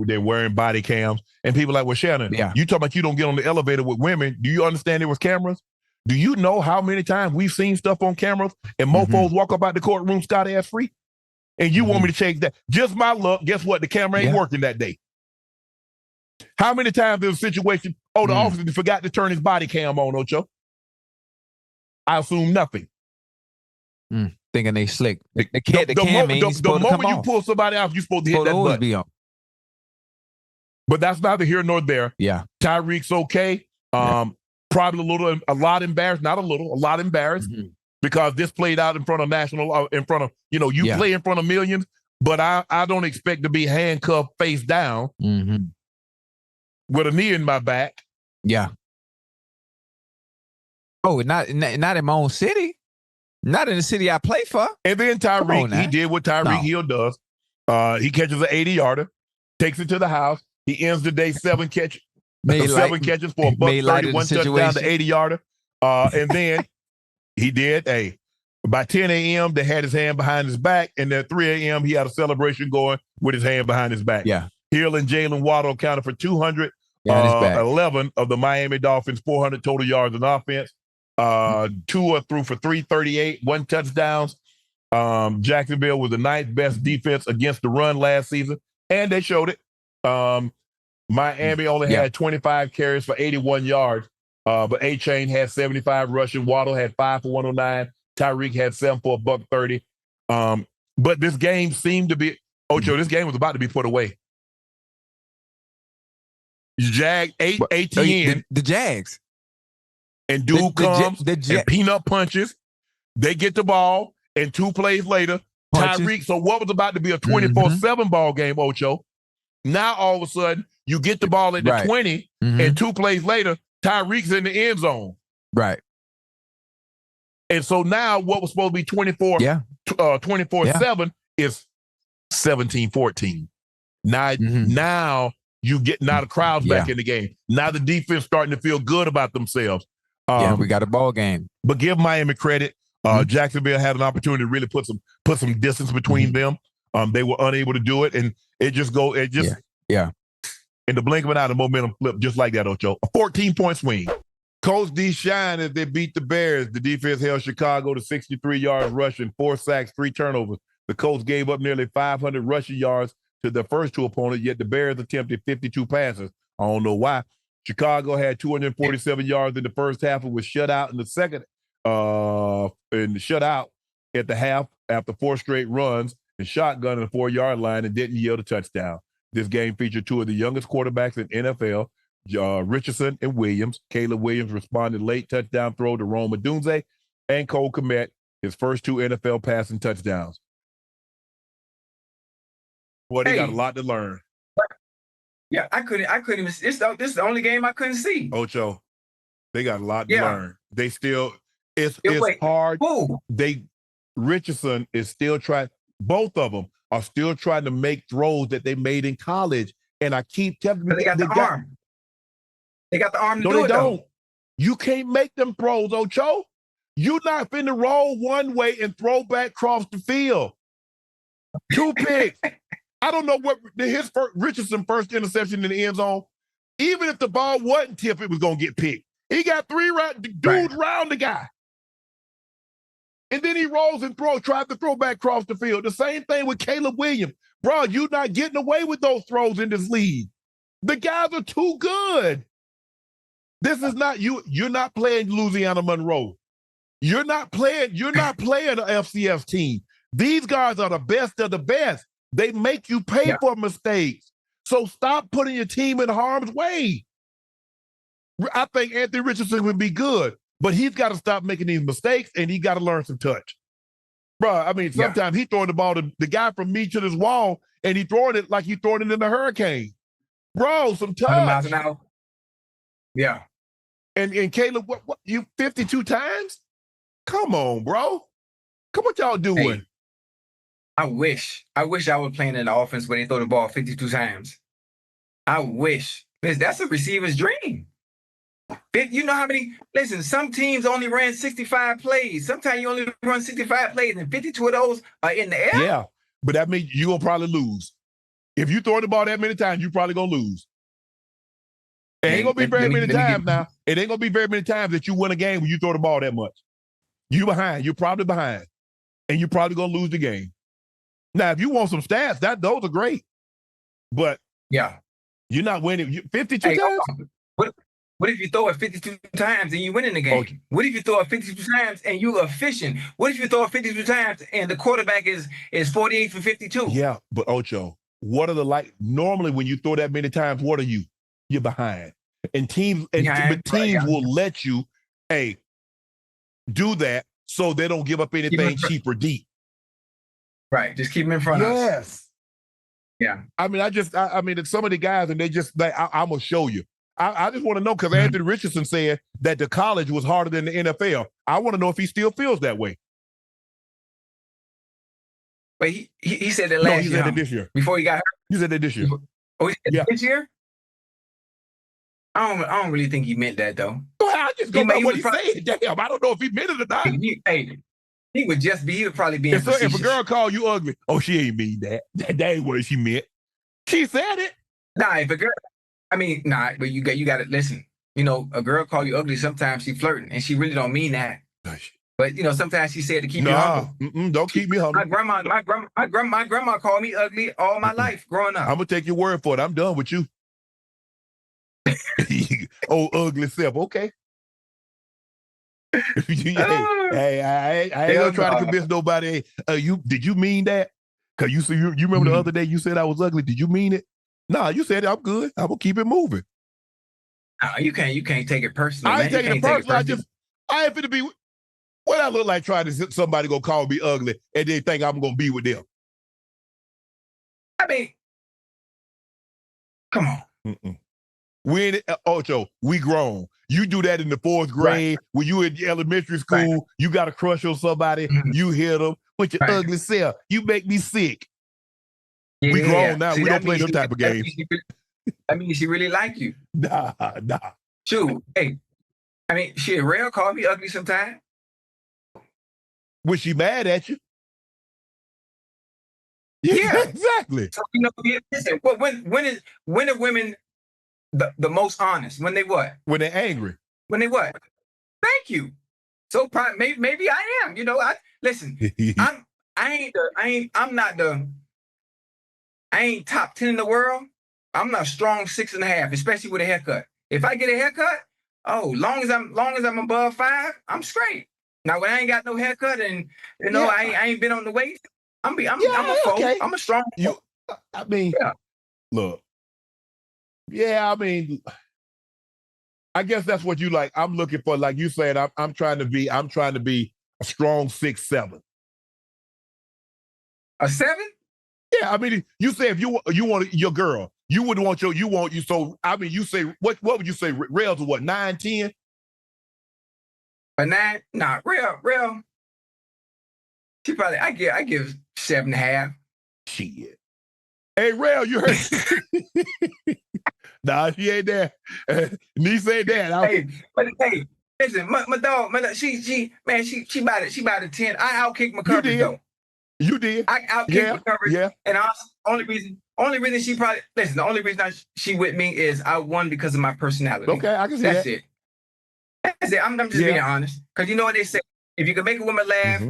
they're wearing body cams, and people like, well, Shannon, you talking about you don't get on the elevator with women? Do you understand there was cameras? Do you know how many times we've seen stuff on cameras and mofos walk up out the courtroom scot-ass free? And you want me to change that? Just my luck. Guess what? The camera ain't working that day. How many times there's a situation, the officer forgot to turn his body cam on, Ocho? I assume nothing. Thinking they slick. The moment you pull somebody out, you're supposed to hit that button. But that's neither here nor there. Yeah. Tyreek's okay. Probably a lot embarrassed, not a little, a lot embarrassed because this played out in front of play in front of millions, but I don't expect to be handcuffed face down with a knee in my back. Yeah. Oh, not in my own city. Not in the city I play for. And then Tyreek, he did what Tyreek Hill does. He catches an 80-yarder, takes it to the house. He ends the day 7 catches. 7 catches for $131 touchdown to 80-yarder. And then he did. By 10 a.m., they had his hand behind his back, and at 3 a.m., he had a celebration going with his hand behind his back. Yeah. Hill and Jalen Waddle accounted for 211 of the Miami Dolphins' 400 total yards in offense. Tua threw for 338, 1 touchdowns. Jacksonville was the ninth best defense against the run last season, and they showed it. Miami only had 25 carries for 81 yards, but A-Chain had 75 rushing. Waddle had 5 for 109. Tyreek had 7 for $130. But this game seemed to be, Ocho, this game was about to be put away. ATN. The Jags. And dude comes and peanut punches. They get the ball, and 2 plays later, Tyreek. So what was about to be a 24/7 ball game, Ocho? Now all of a sudden, you get the ball at the 20, and 2 plays later, Tyreek's in the end zone. Right. And so now what was supposed to be 24/7 is 17-14. Now you get the crowd's back in the game. Now the defense starting to feel good about themselves. We got a ball game. But give Miami credit. Jacksonville had an opportunity to really put some distance between them. They were unable to do it, and in the blink of an eye, the momentum flipped just like that, Ocho. A 14-point swing. Coach D shine as they beat the Bears. The defense held Chicago to 63 yards rushing, 4 sacks, 3 turnovers. The Colts gave up nearly 500 rushing yards to their first 2 opponents, yet the Bears attempted 52 passes. I don't know why. Chicago had 247 yards in the first half and was shut out in the second, and shut out at the half after 4 straight runs and shotgun at the 4-yard line and didn't yield a touchdown. This game featured 2 of the youngest quarterbacks in NFL, Richardson and Williams. Caleb Williams responded late touchdown throw to Rome Odunze, and Cole Kmet, his first 2 NFL passing touchdowns. Boy, they got a lot to learn. Yeah, I couldn't even. This is the only game I couldn't see. Ocho, they got a lot to learn. They still, it's hard. Who? Richardson is still trying. Both of them are still trying to make throws that they made in college, and I keep telling you, they got the arm. They got the arm to do it. Though. You can't make them throws, Ocho. You're not finna roll one way and throw back across the field. 2 picks. I don't know what Richardson first interception in the end zone. Even if the ball wasn't tipped, it was gonna get picked. He got 3 dudes round the guy. And then he rolls and tries to throw back across the field. The same thing with Caleb Williams. Bro, you're not getting away with those throws in this league. The guys are too good. This is not you're not playing Louisiana Monroe. You're not playing an FCS team. These guys are the best of the best. They make you pay for mistakes. So stop putting your team in harm's way. I think Anthony Richardson would be good, but he's got to stop making these mistakes, and he got to learn some touch. Bro, I mean, sometimes he's throwing the ball to the guy from me to this wall, and he's throwing it like he's throwing it in the hurricane. Bro, some touch. 100 miles an hour. Yeah. And Caleb, what you 52 times? Come on, bro. Come what y'all doing? Hey, I wish I was playing in the offense where they throw the ball 52 times. I wish. That's a receiver's dream. You know how many? Listen, some teams only ran 65 plays. Sometimes you only run 65 plays, and 52 of those are in the air. Yeah, but that means you're going to probably lose. If you throw the ball that many times, you're probably going to lose. It ain't going to be very many times now. It ain't going to be very many times that you win a game when you throw the ball that much. You behind. You're probably behind. And you're probably going to lose the game. Now, if you want some stats, those are great. But you're not winning 52 times. What if you throw it 52 times and you win in the game? Okay. What if you throw it 52 times and you're efficient? What if you throw it 52 times and the quarterback is 48 for 52? Yeah, but Ocho, what are normally when you throw that many times, what are you? You're behind. And teams will let you, do that so they don't give up anything cheap or deep. Right, just keep them in front of us. Yes. Yeah. I mean, I mean, some of the guys, and they just I'm gonna show you. I just want to know because Anthony Richardson said that the college was harder than the NFL. I want to know if he still feels that way. But he said that last year. No, he said that this year. Before he got hurt? He said that this year. Oh, he said this year? I don't really think he meant that, though. Well, I just go by what he said. Damn, I don't know if he meant it or not. He would probably be if a girl call you ugly, oh, she ain't mean that. That ain't what she meant. She said it. Nah, if a girl, but you got to listen. You know, a girl call you ugly, sometimes she flirting, and she really don't mean that. But you know, sometimes she said to keep you humble. Don't keep me humble. My grandma called me ugly all my life growing up. I'm gonna take your word for it. I'm done with you. Oh, ugly self. Okay. Hey, I ain't gonna try to convince nobody. Did you mean that? Cause you remember the other day you said I was ugly. Did you mean it? Nah, you said I'm good. I'm gonna keep it moving. You can't take it personally. I ain't taking it personal. I ain't finna be. What I look like trying to somebody gonna call me ugly and they think I'm gonna be with them. I mean, come on. We in Ocho, we grown. You do that in the 4th grade when you in elementary school. You got a crush on somebody. You hit them with your ugly self. You make me sick. Yeah, we grown now. See, we don't play those type of games. I mean, she really like you. Nah. Shoot, hey, I mean, she real call me ugly sometimes. Was she mad at you? Yeah, exactly. So, you know, listen, when are women the most honest? When they what? When they're angry. When they what? Thank you. So maybe I am. You know, listen. I ain't top 10 in the world. I'm not strong 6.5, especially with a haircut. If I get a haircut, long as I'm above 5, I'm straight. Now when I ain't got no haircut and you know I ain't been on the weight, I'm a foe. Okay. I'm a strong. Look. Yeah, I mean, I guess that's what you like. I'm looking for, like you said, I'm trying to be a strong 6'7". A 7? Yeah, I mean, you say if you want your girl, you would want you. So I mean, you say what would you say? Rails are what 9, 10? A 9? Nah, real. She probably I give 7.5. Shit. Hey, Rail, you heard? Nah, she ain't there. Niece ain't there. Hey, listen, my dog, she about a 10. I outkicked my coverage though. You did. I outkicked my coverage. Yeah. And only reason she probably listen. The only reason she with me is I won because of my personality. Okay, I can see That's that. it. That's it. I'm just being honest. Because you know what they say. If you can make a woman laugh,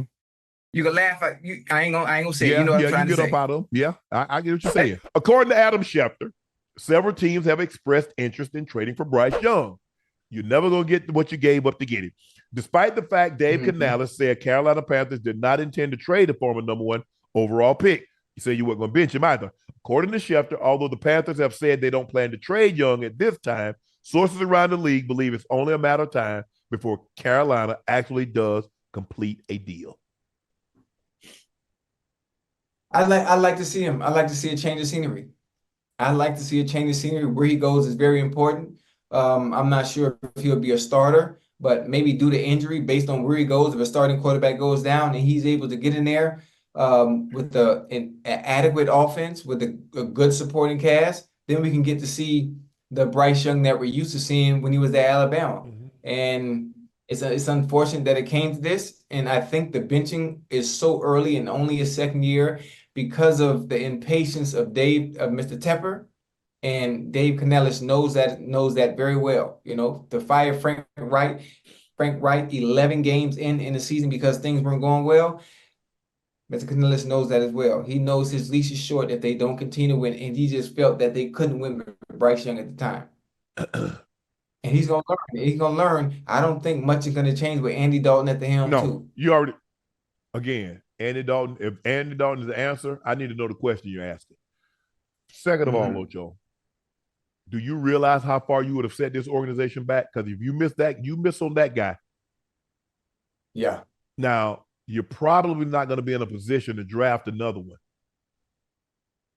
you can laugh at you. I ain't gonna say it. You know what I'm trying to say. You get up out of them. Yeah, I get what you're saying. According to Adam Schefter, several teams have expressed interest in trading for Bryce Young. You're never gonna get what you gave up to get him. Despite the fact Dave Canales said Carolina Panthers did not intend to trade the former number 1 overall pick. He said you weren't going to bench him either. According to Schefter, although the Panthers have said they don't plan to trade Young at this time, sources around the league believe it's only a matter of time before Carolina actually does complete a deal. I'd like to see him. I'd like to see a change of scenery. I'd like to see a change of scenery. Where he goes is very important. I'm not sure if he'll be a starter, but maybe due to injury, based on where he goes, if a starting quarterback goes down and he's able to get in there with an adequate offense, with a good supporting cast, then we can get to see the Bryce Young that we're used to seeing when he was at Alabama. And it's unfortunate that it came to this. And I think the benching is so early and only his second year because of the impatience of Mr. Tepper. And Dave Canales knows that very well. You know, to fire Frank Wright 11 games in the season because things weren't going well. Mr. Canales knows that as well. He knows his leash is short if they don't continue to win, and he just felt that they couldn't win with Bryce Young at the time. And he's gonna learn. He's gonna learn. I don't think much is gonna change with Andy Dalton at the helm too. You already Andy Dalton. If Andy Dalton is the answer, I need to know the question you're asking. Second of all, Ocho, do you realize how far you would have set this organization back? Because if you miss that, you miss on that guy. Yeah. Now, you're probably not going to be in a position to draft another one.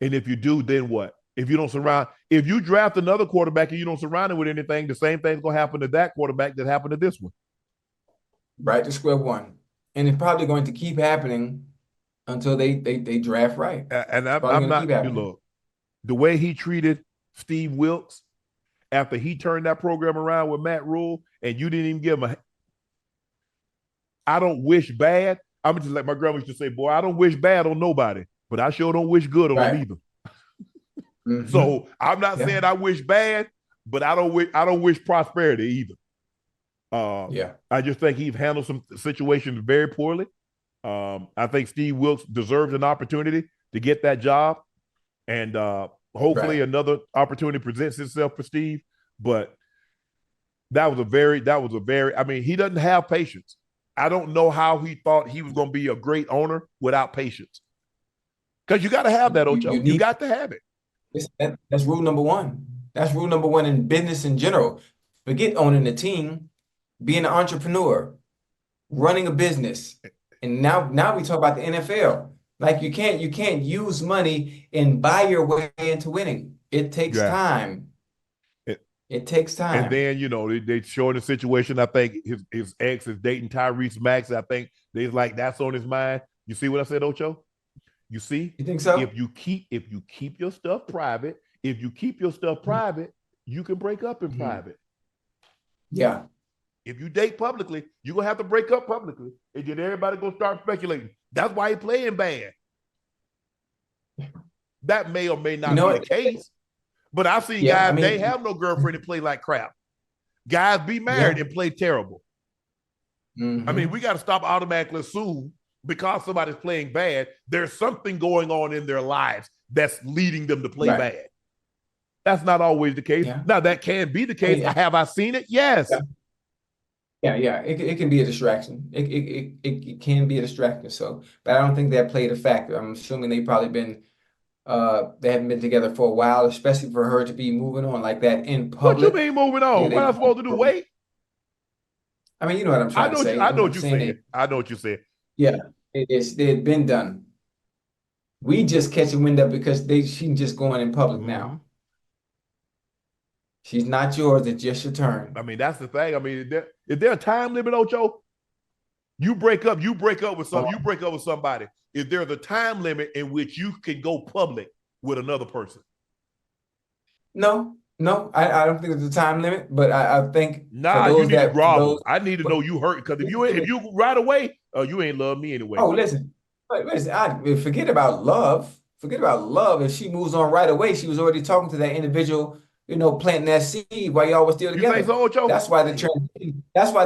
And if you do, then what? If you draft another quarterback and you don't surround him with anything, the same thing's going to happen to that quarterback that happened to this one. Right to square one. And it's probably going to keep happening until they draft right. And I'm not, look, the way he treated Steve Wilkes after he turned that program around with Matt Rule and you didn't even give him I don't wish bad. I'm just like my grandma used to say, boy, I don't wish bad on nobody, but I sure don't wish good on them either. Mm-hmm. So I'm not saying I wish bad, but I don't wish prosperity either. I just think he's handled some situations very poorly. I think Steve Wilkes deserves an opportunity to get that job, and hopefully another opportunity presents itself for Steve. But that was a very. I mean, he doesn't have patience. I don't know how he thought he was going to be a great owner without patience. Because you got to have that, Ocho. You got to have it. That's rule number one. That's rule number one in business in general. Forget owning a team, being an entrepreneur, running a business. And now we talk about the NFL. Like you can't use money and buy your way into winning. It takes time. It takes time. And then, they showing the situation. I think his ex is dating Tyrese Maxey. I think they're like, that's on his mind. You see what I said, Ocho? You see? You think so? If you keep your stuff private, you can break up in private. Yeah. If you date publicly, you're gonna have to break up publicly. And then everybody gonna start speculating. That's why he's playing bad. That may or may not be the case. But I've seen guys, they have no girlfriend and play like crap. Guys be married and play terrible. I mean, we got to stop automatically assuming because somebody's playing bad, there's something going on in their lives that's leading them to play bad. That's not always the case. Now, that can be the case. Have I seen it? Yes. Yeah. It can be a distraction. It can be a distraction. So, but I don't think that played a factor. I'm assuming they probably been they haven't been together for a while, especially for her to be moving on like that in public. What you mean moving on? What am I supposed to do? Wait. I mean, you know what I'm trying to say. I know what you're saying. I know what you're saying. Yeah, it had been done. We just catching wind up because she's just going in public now. She's not yours. It's just your turn. I mean, that's the thing. I mean, is there a time limit, Ocho? You break up with somebody. Is there the time limit in which you can go public with another person? No, I don't think there's a time limit, but I think you need to grovel. I need to know you hurt because if you right away, you ain't love me anyway. Oh, listen, forget about love. Forget about love. If she moves on right away, she was already talking to that individual, planting that seed while y'all were still together. You think so, Ocho? That's why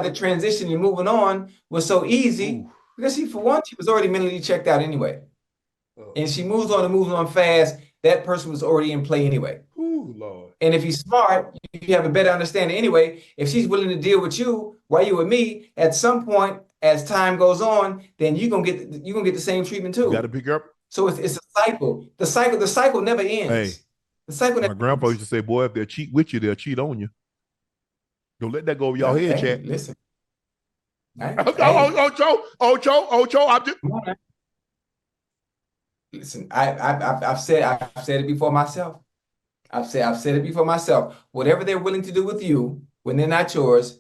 the transition and moving on was so easy. Because for one, she was already mentally checked out anyway. And she moves on fast. That person was already in play anyway. Ooh, Lord. And if you're smart, you have a better understanding anyway. If she's willing to deal with you while you with me, at some point, as time goes on, then you're gonna get the same treatment too. You gotta pick up. So it's a cycle. The cycle never ends. Hey, the cycle never my grandpa used to say, boy, if they'll cheat with you, they'll cheat on you. Don't let that go over your head, Chad. Listen. Ocho, I'm just listen. I've said it before myself. I've said it before myself. Whatever they're willing to do with you when they're not yours,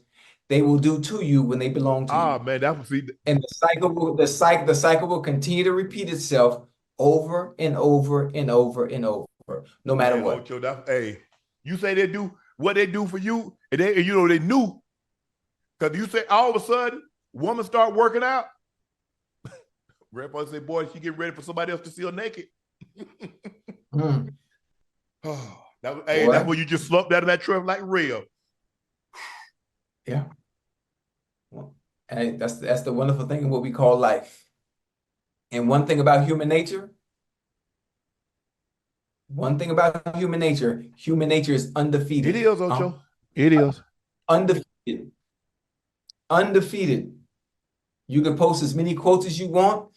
they will do to you when they belong to you. Ah, man, that was and the cycle will continue to repeat itself over and over and over and over, no matter what. Ocho, you say they do what they do for you, and they knew. Because you say all of a sudden, woman start working out. Grandpa say, boy, she get ready for somebody else to see her naked. That's when you just slumped out of that trip like real. Yeah. Well, and that's the wonderful thing in what we call life. And one thing about human nature is undefeated. It is, Ocho. It is. Undefeated. You can post as many quotes as you want.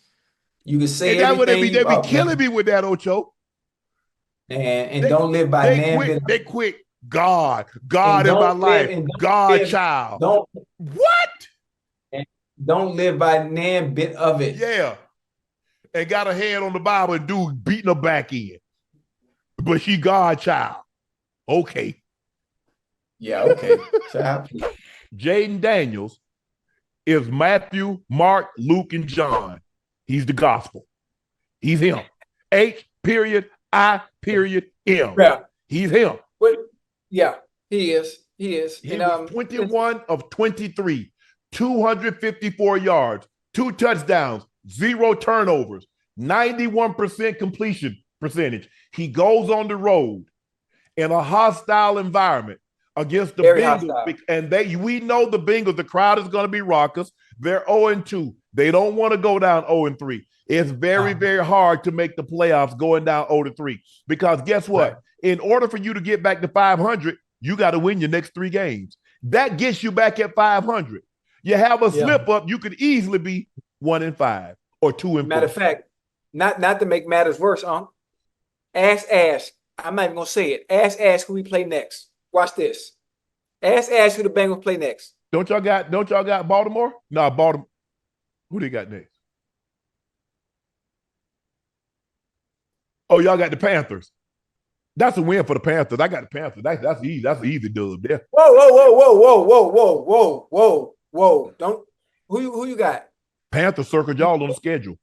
You can say everything. They be killing me with that, Ocho. And don't live by They quit God in my life. God child. Don't live by nan bit of it. Yeah. And got her head on the Bible and dude beating her back in. But she God child. Okay. Yeah, okay. Jayden Daniels is Matthew, Mark, Luke, and John. He's the gospel. He's him. H.I.M. Yeah. He's him. Yeah, he is. He was 21 of 23, 254 yards, 2 touchdowns, 0 turnovers, 91% completion percentage. He goes on the road in a hostile environment against the Very Bengals. hostile. And we know the Bengals, the crowd is going to be raucous. They're 0-2. They don't want to go down 0-3. It's very, very hard to make the playoffs going down 0-3 because guess what? Right. In order for you to get back to 500, you got to win your next 3 games. That gets you back at 500. You have a slip up, you could easily be 1-5 or 2-4. Matter of fact, not to make matters worse, ask Ash. I'm not even gonna say it. Ask who we play next. Watch this. Ask who the Bengals play next. Don't y'all got Baltimore? No, Baltimore. Who they got next? Oh, y'all got the Panthers. That's a win for the Panthers. I got the Panthers. That's easy. That's an easy dub there. Whoa. Don't who you got? Panthers circled y'all on the schedule.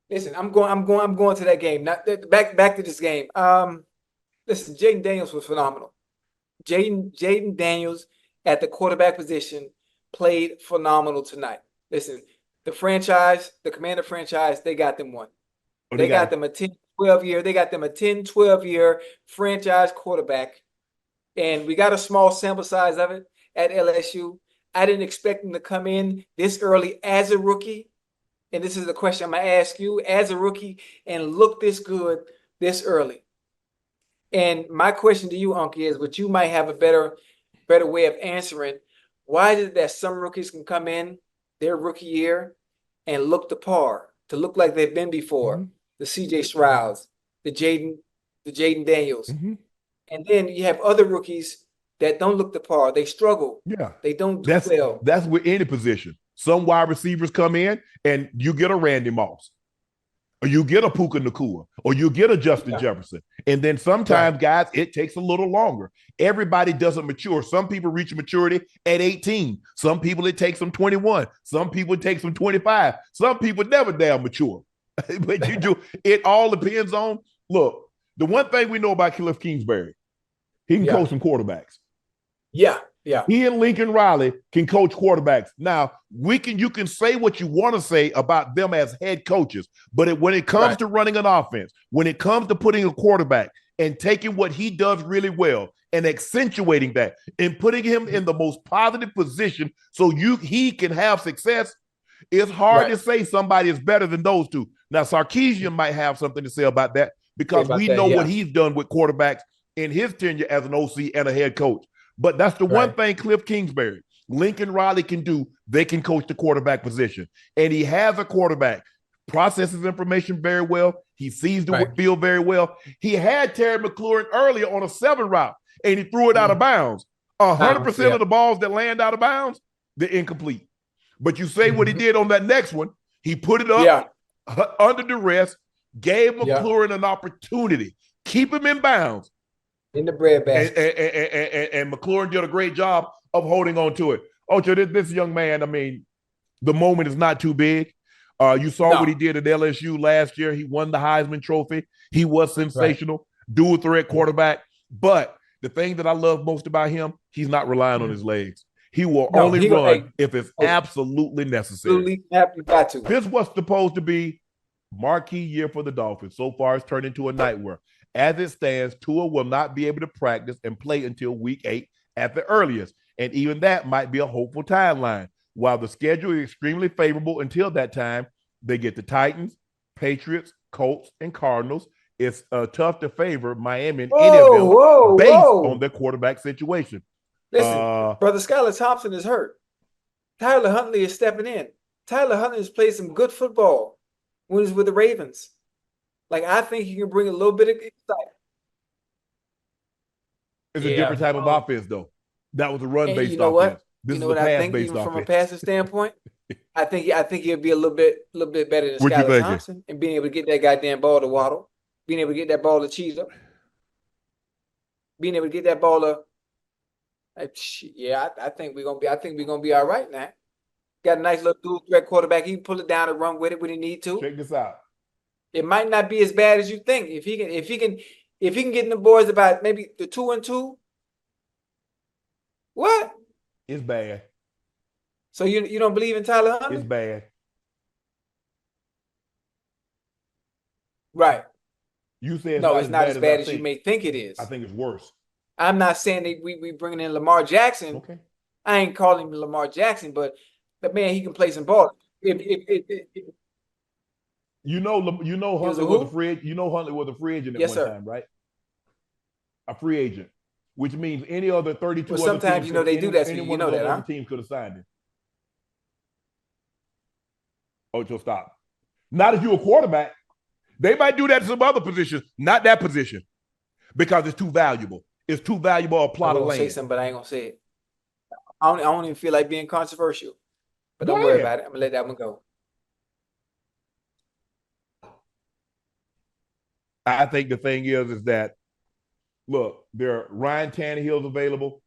Listen, I'm going to that game. Not back to this game. Listen, Jayden Daniels was phenomenal. Jayden Daniels at the quarterback position played phenomenal tonight. Listen, the Commander franchise, they got them one. They got them a 10-12 year. They got them a 10-12 year franchise quarterback. And we got a small sample size of it at LSU. I didn't expect him to come in this early as a rookie. And this is the question I'm going to ask you as a rookie and look this good this early. And my question to you, Unc, is, but you might have a better way of answering. Why is it that some rookies can come in their rookie year and look the par, to look like they've been before? Mm-hmm. The C.J. Strouds, the Jayden Daniels. Mm-hmm. And then you have other rookies that don't look the par. They struggle. Yeah. They don't do well. That's with any position. Some wide receivers come in and you get a Randy Moss, or you get a Puka Nacua, or you get a Justin Jefferson. And then sometimes, guys, it takes a little longer. Everybody doesn't mature. Some people reach maturity at 18. Some people, it takes them 21. Some people, it takes them 25. Some people never damn mature. But you do. It all depends on, look, the one thing we know about Cliff Kingsbury, he can coach some quarterbacks. Yeah. He and Lincoln Riley can coach quarterbacks. Now, you can say what you want to say about them as head coaches, but when it comes to running an offense, when it comes to putting a quarterback and taking what he does really well and accentuating that and putting him in the most positive position so he can have success, it's hard to say somebody is better than those two. Now, Sarkisian might have something to say about that because we know what he's done with quarterbacks in his tenure as an OC and a head coach. But that's the one thing Cliff Kingsbury, Lincoln Riley can do. They can coach the quarterback position. And he has a quarterback, processes information very well. He sees the field very well. He had Terry McLaurin earlier on a 7 route, and he threw it out of bounds. 100% of the balls that land out of bounds, they're incomplete. But you say what he did on that next one, he put it up under duress, gave McLaurin an opportunity, keep him in bounds. In the bread basket. And McLaurin did a great job of holding on to it. Ocho, this young man, I mean, the moment is not too big. You saw what he did at LSU last year. He won the Heisman Trophy. He was sensational, dual threat quarterback. But the thing that I love most about him, he's not relying on his legs. He will only run if it's absolutely necessary. Absolutely got to. This was supposed to be marquee year for the Dolphins. So far, it's turned into a nightmare. As it stands, Tua will not be able to practice and play until week 8 at the earliest. And even that might be a hopeful timeline. While the schedule is extremely favorable until that time, they get the Titans, Patriots, Colts, and Cardinals. It's tough to favor Miami in any of them based on their quarterback situation. Listen, Brother Skylar Thompson is hurt. Tyler Huntley is stepping in. Tyler Huntley has played some good football when he was with the Ravens. Like, I think he can bring a little bit of excitement. It's a different type of offense, though. That was a run-based you know offense. What? This you know is what a I think, pass-based even offense. from a passing standpoint? I think he'll be a little bit better than Skylar Thompson and being able to get that goddamn ball to Waddle, being able to get that ball to Cheetah, being able to get that ball to. I think we're gonna be all right now. Got a nice little dual threat quarterback. He can pull it down and run with it when he need to. Check this out. It might not be as bad as you think. If he can get in the boards about maybe the 2-2. What? It's bad. So you don't believe in Tyler Huntley? It's bad. Right. You say it's not as bad as you may think it is. I think it's worse. I'm not saying that we bringing in Lamar Jackson. Okay. I ain't calling him Lamar Jackson, but the man, he can play some ball. You know Huntley was a free agent. You know Huntley was a free agent at one time, right? A free agent, which means any other 32 Well, other sometimes teams they do that. So you know that, huh? Teams could have signed him. Ocho, stop. Not if you're a quarterback. They might do that in some other positions, not that position, because it's too valuable. It's too valuable a plot of land. Say something, but I ain't gonna say it. I don't even feel like being controversial. But don't worry about it. I'm gonna let that one go. I think the thing is that, look, Ryan Tannehill's available.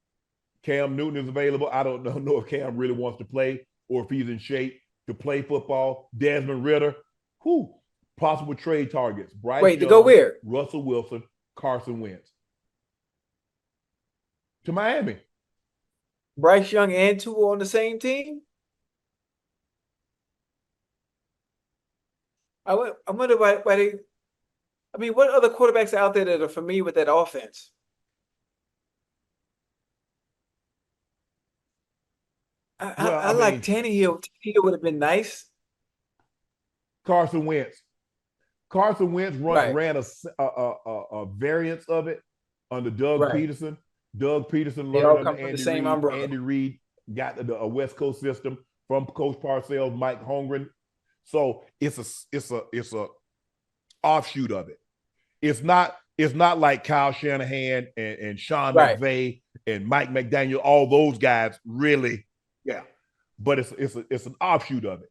Cam Newton is available. I don't know if Cam really wants to play or if he's in shape to play football. Desmond Ridder, possible trade targets. Bryce Young, to go where? Russell Wilson, Carson Wentz. To Miami. Bryce Young and Tua on the same team? I wonder why they. I mean, what other quarterbacks out there that are familiar with that offense? I like Tannehill. Tannehill would have been nice. Carson Wentz. Carson Wentz ran a variance of it under Doug Peterson. Doug Peterson learned under Andy Reid. Andy Reid got a West Coast system from Coach Parcells, Mike Holmgren. So it's a offshoot of it. It's not like Kyle Shanahan and Sean McVay and Mike McDaniel, all those guys really, but it's an offshoot of it.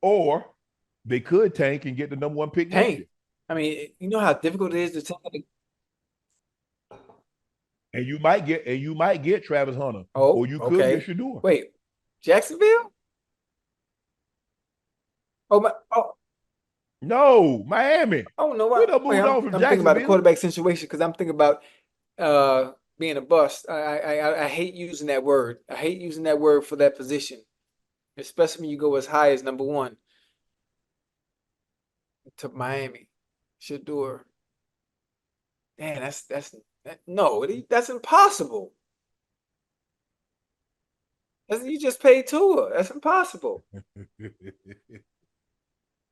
Or they could tank and get the number one pick. Tank. I mean, you know how difficult it is to tank. And you might get Travis Hunter. Oh, or you could get Shador. Wait, Jacksonville? No, Miami. Oh no, we don't move on from I'm thinking about the quarterback situation because I'm thinking about being a bust. I hate using that word. I hate using that word for that position, especially when you go as high as number one to Miami. Shador. Man, that's impossible. You just paid Tua. That's impossible.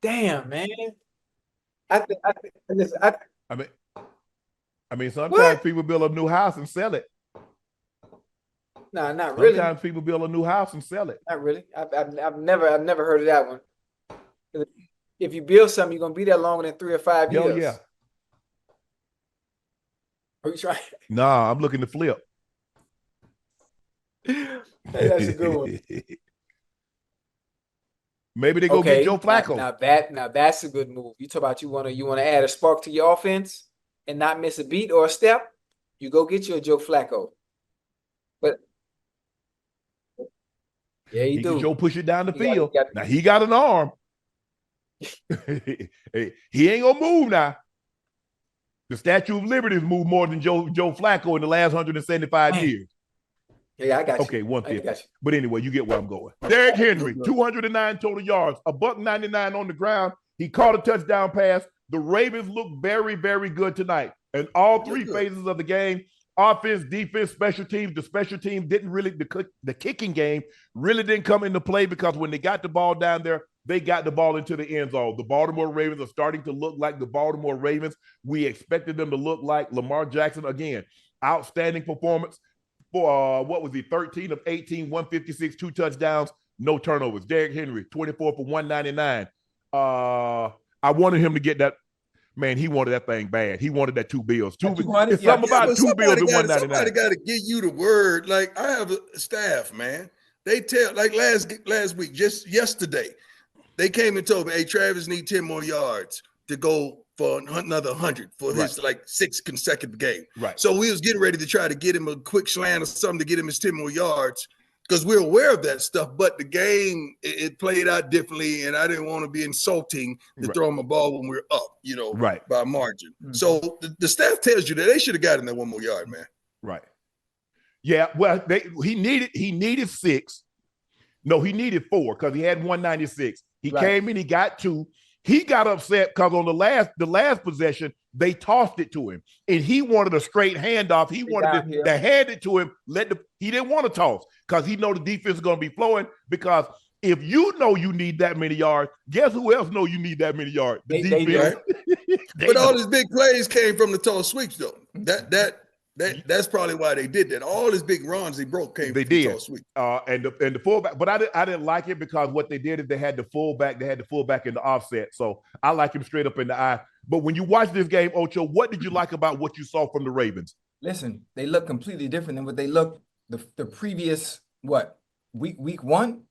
Damn, man. I mean, sometimes people build a new house and sell it. Nah, not really. Sometimes people build a new house and sell it. Not really. I've never heard of that one. If you build something, you're gonna be there longer than 3 or 5 years. Yeah. Are you trying? Nah, I'm looking to flip. Hey, that's a good one. Maybe they go get Joe Flacco. Now that's a good move. You talk about you want to add a spark to your offense and not miss a beat or a step. You go get you a Joe Flacco. But yeah, you do. Joe push it down the field. Now he got an arm. He ain't gonna move now. The Statue of Liberty has moved more than Joe Flacco in the last 175 years. Yeah, I got you. Okay, 150. But anyway, you get where I'm going. Derrick Henry, 209 total yards, $199 on the ground. He caught a touchdown pass. The Ravens look very, very good tonight. And all three phases of the game, offense, defense, special teams. The special team didn't really, the kicking game really didn't come into play because when they got the ball down there, they got the ball into the end zone. The Baltimore Ravens are starting to look like the Baltimore Ravens. We expected them to look like Lamar Jackson again. Outstanding performance. For what was he? 13 of 18, 156, 2 touchdowns, no turnovers. Derrick Henry, 24 for 199. I wanted him to get that. Man, he wanted that thing bad. He waned that 2 bills. It's something about 2 bills and 199. Somebody got to give you the word. Like, I have a staff, man. They tell, like last week, just yesterday, they came and told me, hey, Travis need 10 more yards to go for another 100 for his 6th consecutive game. Right. So we was getting ready to try to get him a quick slant or something to get him his 10 more yards because we're aware of that stuff. But the game, it played out differently, and I didn't want to be insulting to throw him a ball when we're up, by margin. Mm-hmm. So the staff tells you that they should have gotten that 1 more yard, man. Right. Yeah, well, he needed 6. No, he needed 4 because he had 196. He came in, he got 2. He got upset because on the last possession, they tossed it to him, and he wanted a straight handoff. He wanted to hand it to him. He didn't want to toss because he know the defense is going to be flowing. Because if you know you need that many yards, guess who else know you need that many yards? The defense. But all his big plays came from the toss sweeps, though. That's probably why they did that. All his big runs he broke came from the toss sweep. And the fullback, but I didn't like it because what they did is they had the fullback in the offset. So I like him straight up in the eye. But when you watch this game, Ocho, what did you like about what you saw from the Ravens? Listen, they look completely different than what they looked the previous week one.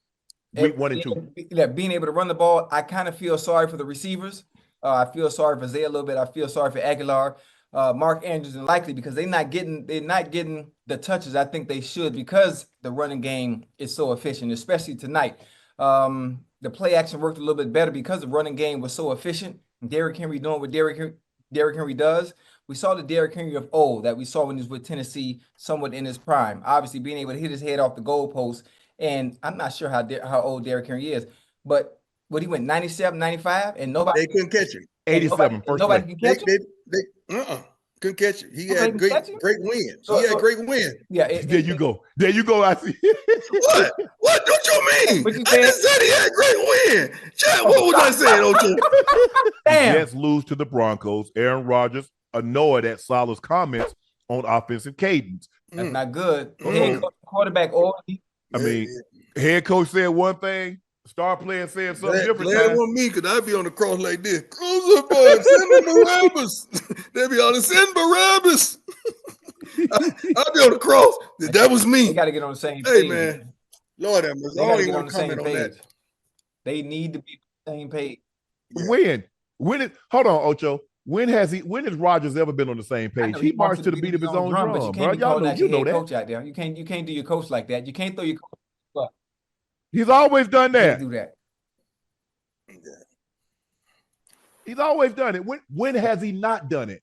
Week 1 and 2. Being able to run the ball, I kind of feel sorry for the receivers. I feel sorry for Zay a little bit. I feel sorry for Aguilar. Mark Andrews and likely because they're not getting the touches I think they should because the running game is so efficient, especially tonight. The play action worked a little bit better because the running game was so efficient. Derrick Henry doing what Derrick Henry does. We saw the Derrick Henry of old that we saw when he was with Tennessee, somewhat in his prime. Obviously, being able to hit his head off the goalpost. And I'm not sure how old Derrick Henry is, but he went 97, 95, and nobody. They couldn't catch him. 87. Nobody can catch him. Couldn't catch it. He had great wins. He had great wins. Yeah. There you go. I see. What? What don't you mean? What you I just said he had great win. Chad, what was I saying, Ocho? Damn. Jets lose to the Broncos. Aaron Rodgers annoyed at Salah's comments on offensive cadence. That's not good. Head coach, quarterback. Head coach said one thing. Star player said something different. Glad it wasn't me because I'd be on the cross like this. Close up, boy. Send Barabbas. They be on the send Barabbas. I'd be on the cross. That was me. They got to get on the same page. Hey, man. Lord have mercy. I don't even want to comment on that. They need to be on the same page. Hold on, Ocho. When has Rodgers ever been on the same page? He marched to the beat of his own drum, but bro. Y'all know that. Coach out there. You can't do your coach like that. You can't throw your coach. He's always done that. Do that. He's always done it. When has he not done it?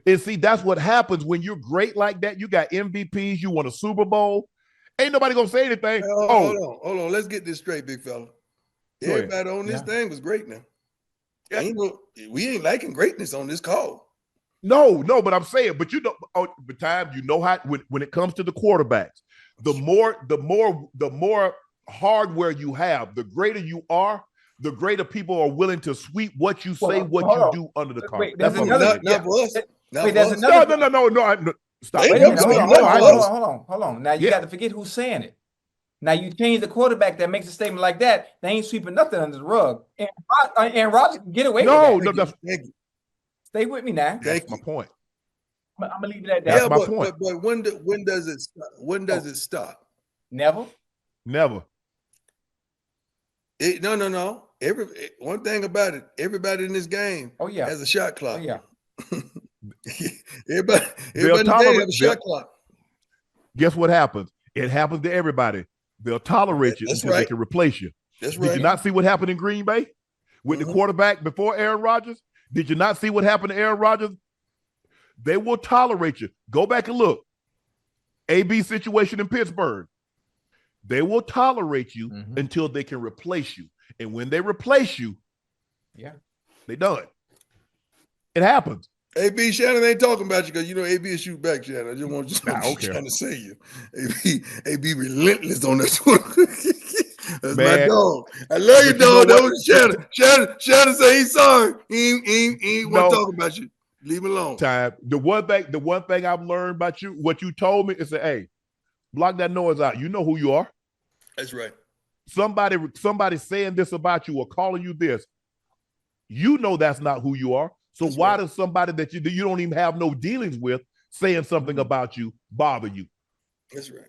And see, that's what happens when you're great like that. You got MVPs. You won a Super Bowl. Ain't nobody gonna say anything. Hold on. Let's get this straight, big fella. Everybody on this thing was great now. Yeah. We ain't liking greatness on this call. No, but I'm saying, but time you know how when it comes to the quarterbacks, the more hardware you have, the greater you are, the greater people are willing to sweep what you say, what you do under the carpet. That's another. Not for us. No. Stop. Hold on. Now you got to forget who's saying it. Now you change the quarterback that makes a statement like that. They ain't sweeping nothing under the rug. And Rodgers can get away with that. No. Stay with me now. That's my point. I'm gonna leave it at that. That's my point. But when does it stop? When does it stop? Never. No. One thing about it, everybody in this game has a shot clock. Oh, yeah. everybody in the game has a shot clock. Guess what happens? It happens to everybody. They'll tolerate you until they can replace you. That's right. Did you not see what happened in Green Bay with the quarterback before Aaron Rodgers? Did you not see what happened to Aaron Rodgers? They will tolerate you. Go back and look. AB situation in Pittsburgh. They will tolerate you until they can replace you. And when they replace you, they done. It happens. AB Shannon ain't talking about you because you know AB is shoot back, Shannon. I just want you trying to say you. AB relentless on this one. That's my dog. I love you, dog. That was Shannon. Shannon say he's sorry. He ain't want to talk about you. Leave him alone. The one thing I've learned about you, what you told me is that, hey, block that noise out. You know who you are. That's right. Somebody saying this about you or calling you this. You know that's not who you are. So why does somebody that you don't even have no dealings with saying something about you bother you? That's right.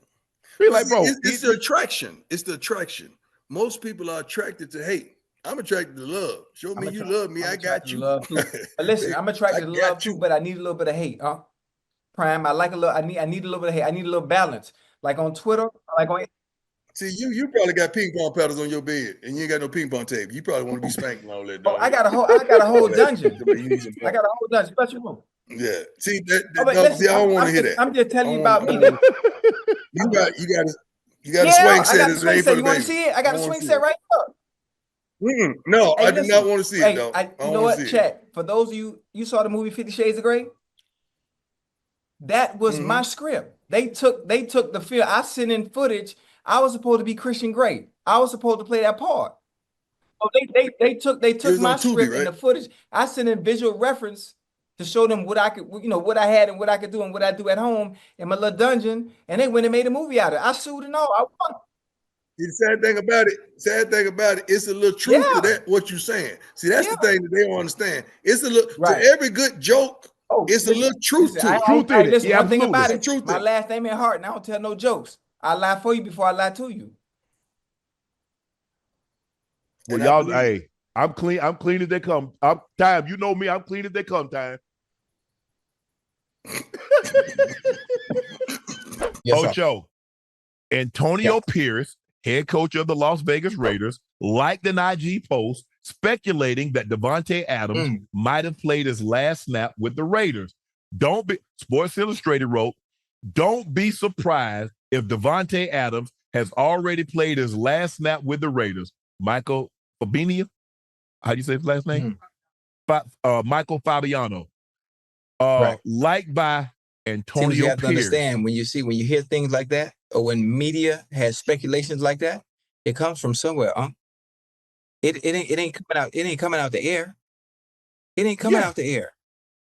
Be like, bro, it's the attraction. It's the attraction. Most people are attracted to hate. I'm attracted to love. Show me you love me. I got you. Love too. But listen, I'm attracted to love too, but I need a little bit of hate. Prime. I like a little. I need a little bit of hate. I need a little balance. Like on Twitter, like on. See, you probably got ping pong paddles on your bed, and you ain't got no ping pong tape. You probably want to be spanking all that. I got a whole dungeon. I got a whole dungeon. Special room. Yeah. See, I don't want to hear that. I'm just telling you about me. You got a swing set. I got a swing set. You want to see it? I got a swing set right No, Hey, I did not want to see it, though. You know what, Chat? For those of you saw the movie 50 Shades of Grey? That was my script. They took the film. I sent in footage. I was supposed to be Christian Grey. I was supposed to play that part. So they took my script and the footage. I sent in visual reference to show them what I could, what I had and what I could do and what I do at home in my little dungeon. And they went and made a movie out of it. I sued and all. I won. The sad thing about it, it's a little truth to that, what you're saying. See, that's the thing that they don't understand. It's a little, to every good joke, it's a little truth to it. Listen, one thing about it, my last name in heart, and I don't tell no jokes. I lie for you before I lie to you. Well, y'all, hey, I'm clean as they come. Time, you know me, I'm clean as they come, Time. Ocho, Antonio Pierce, head coach of the Las Vegas Raiders, liked an IG post speculating that Devonte Adams might have played his last snap with the Raiders. Sports Illustrated wrote, don't be surprised if Devonte Adams has already played his last snap with the Raiders. Michael Fabiano, how do you say his last name? Michael Fabiano. Liked by Antonio Pierce. You have to understand, when you hear things like that, or when media has speculations like that, it comes from somewhere, It ain't coming out. It ain't coming out the air. It ain't coming out the air.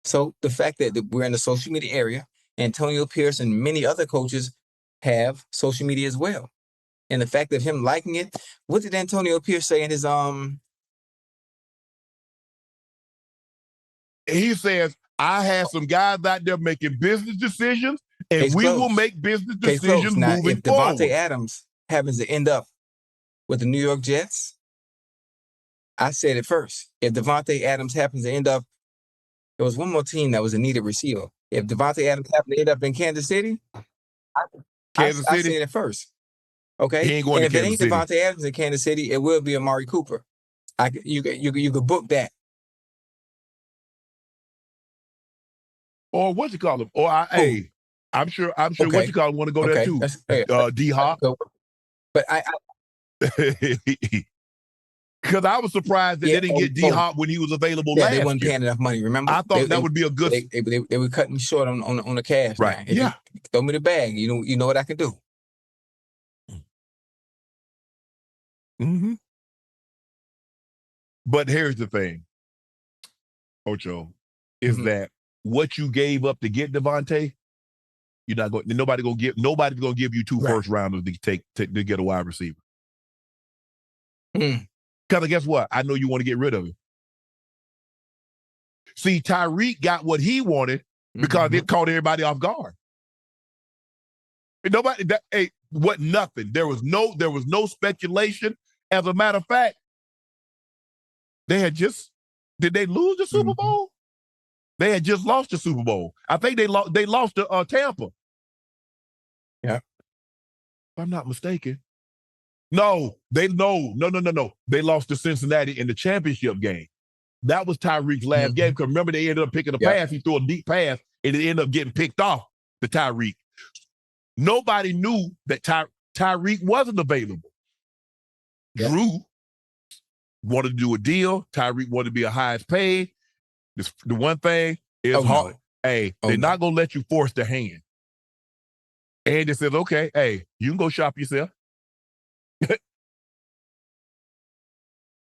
So the fact that we're in the social media area, Antonio Pierce and many other coaches have social media as well, and the fact of him liking it. What did Antonio Pierce say in his He says, I have some guys out there making business decisions, and we will make business decisions moving forward. If Devonte Adams happens to end up with the New York Jets, I said it first. If Devonte Adams happens to end up, there was one more team that was in need of receiver. If Devonte Adams happened to end up in Kansas City, I said it first. Okay, he ain't going and to if Kansas it ain't Devonte Adams in Kansas City, it will be Amari Cooper. You could book that. Or what you call him? Or I'm sure what you call him want to go there too. D-Hop. But because I was surprised that they didn't get D-Hop when he was available last year. They weren't paying enough money. Remember, I thought that would be a good. They were cutting me short on the cash. Right? You throw me the bag. You know what I can do. Mm-hmm. But here's the thing, Ocho, is that what you gave up to get Devontae, you're not going. Nobody's gonna give you two first rounders to get a wide receiver. Because guess what? I know you want to get rid of him. See, Tyreek got what he wanted because it caught everybody off guard. Nothing. There was no speculation. As a matter of fact, did they lose the Super Bowl? They had just lost the Super Bowl. I think they lost to Tampa. Yeah. If I'm not mistaken. No. They lost to Cincinnati in the championship game. That was Tyreek's last game. Because remember, they ended up picking a pass. He threw a deep pass, and it ended up getting picked off to Tyreek. Nobody knew that Tyreek wasn't available. Yeah. Drew wanted to do a deal. Tyreek wanted to be a highest paid. The one thing is hard. They're not going to let you force their hand. And they says, okay, you can go shop yourself.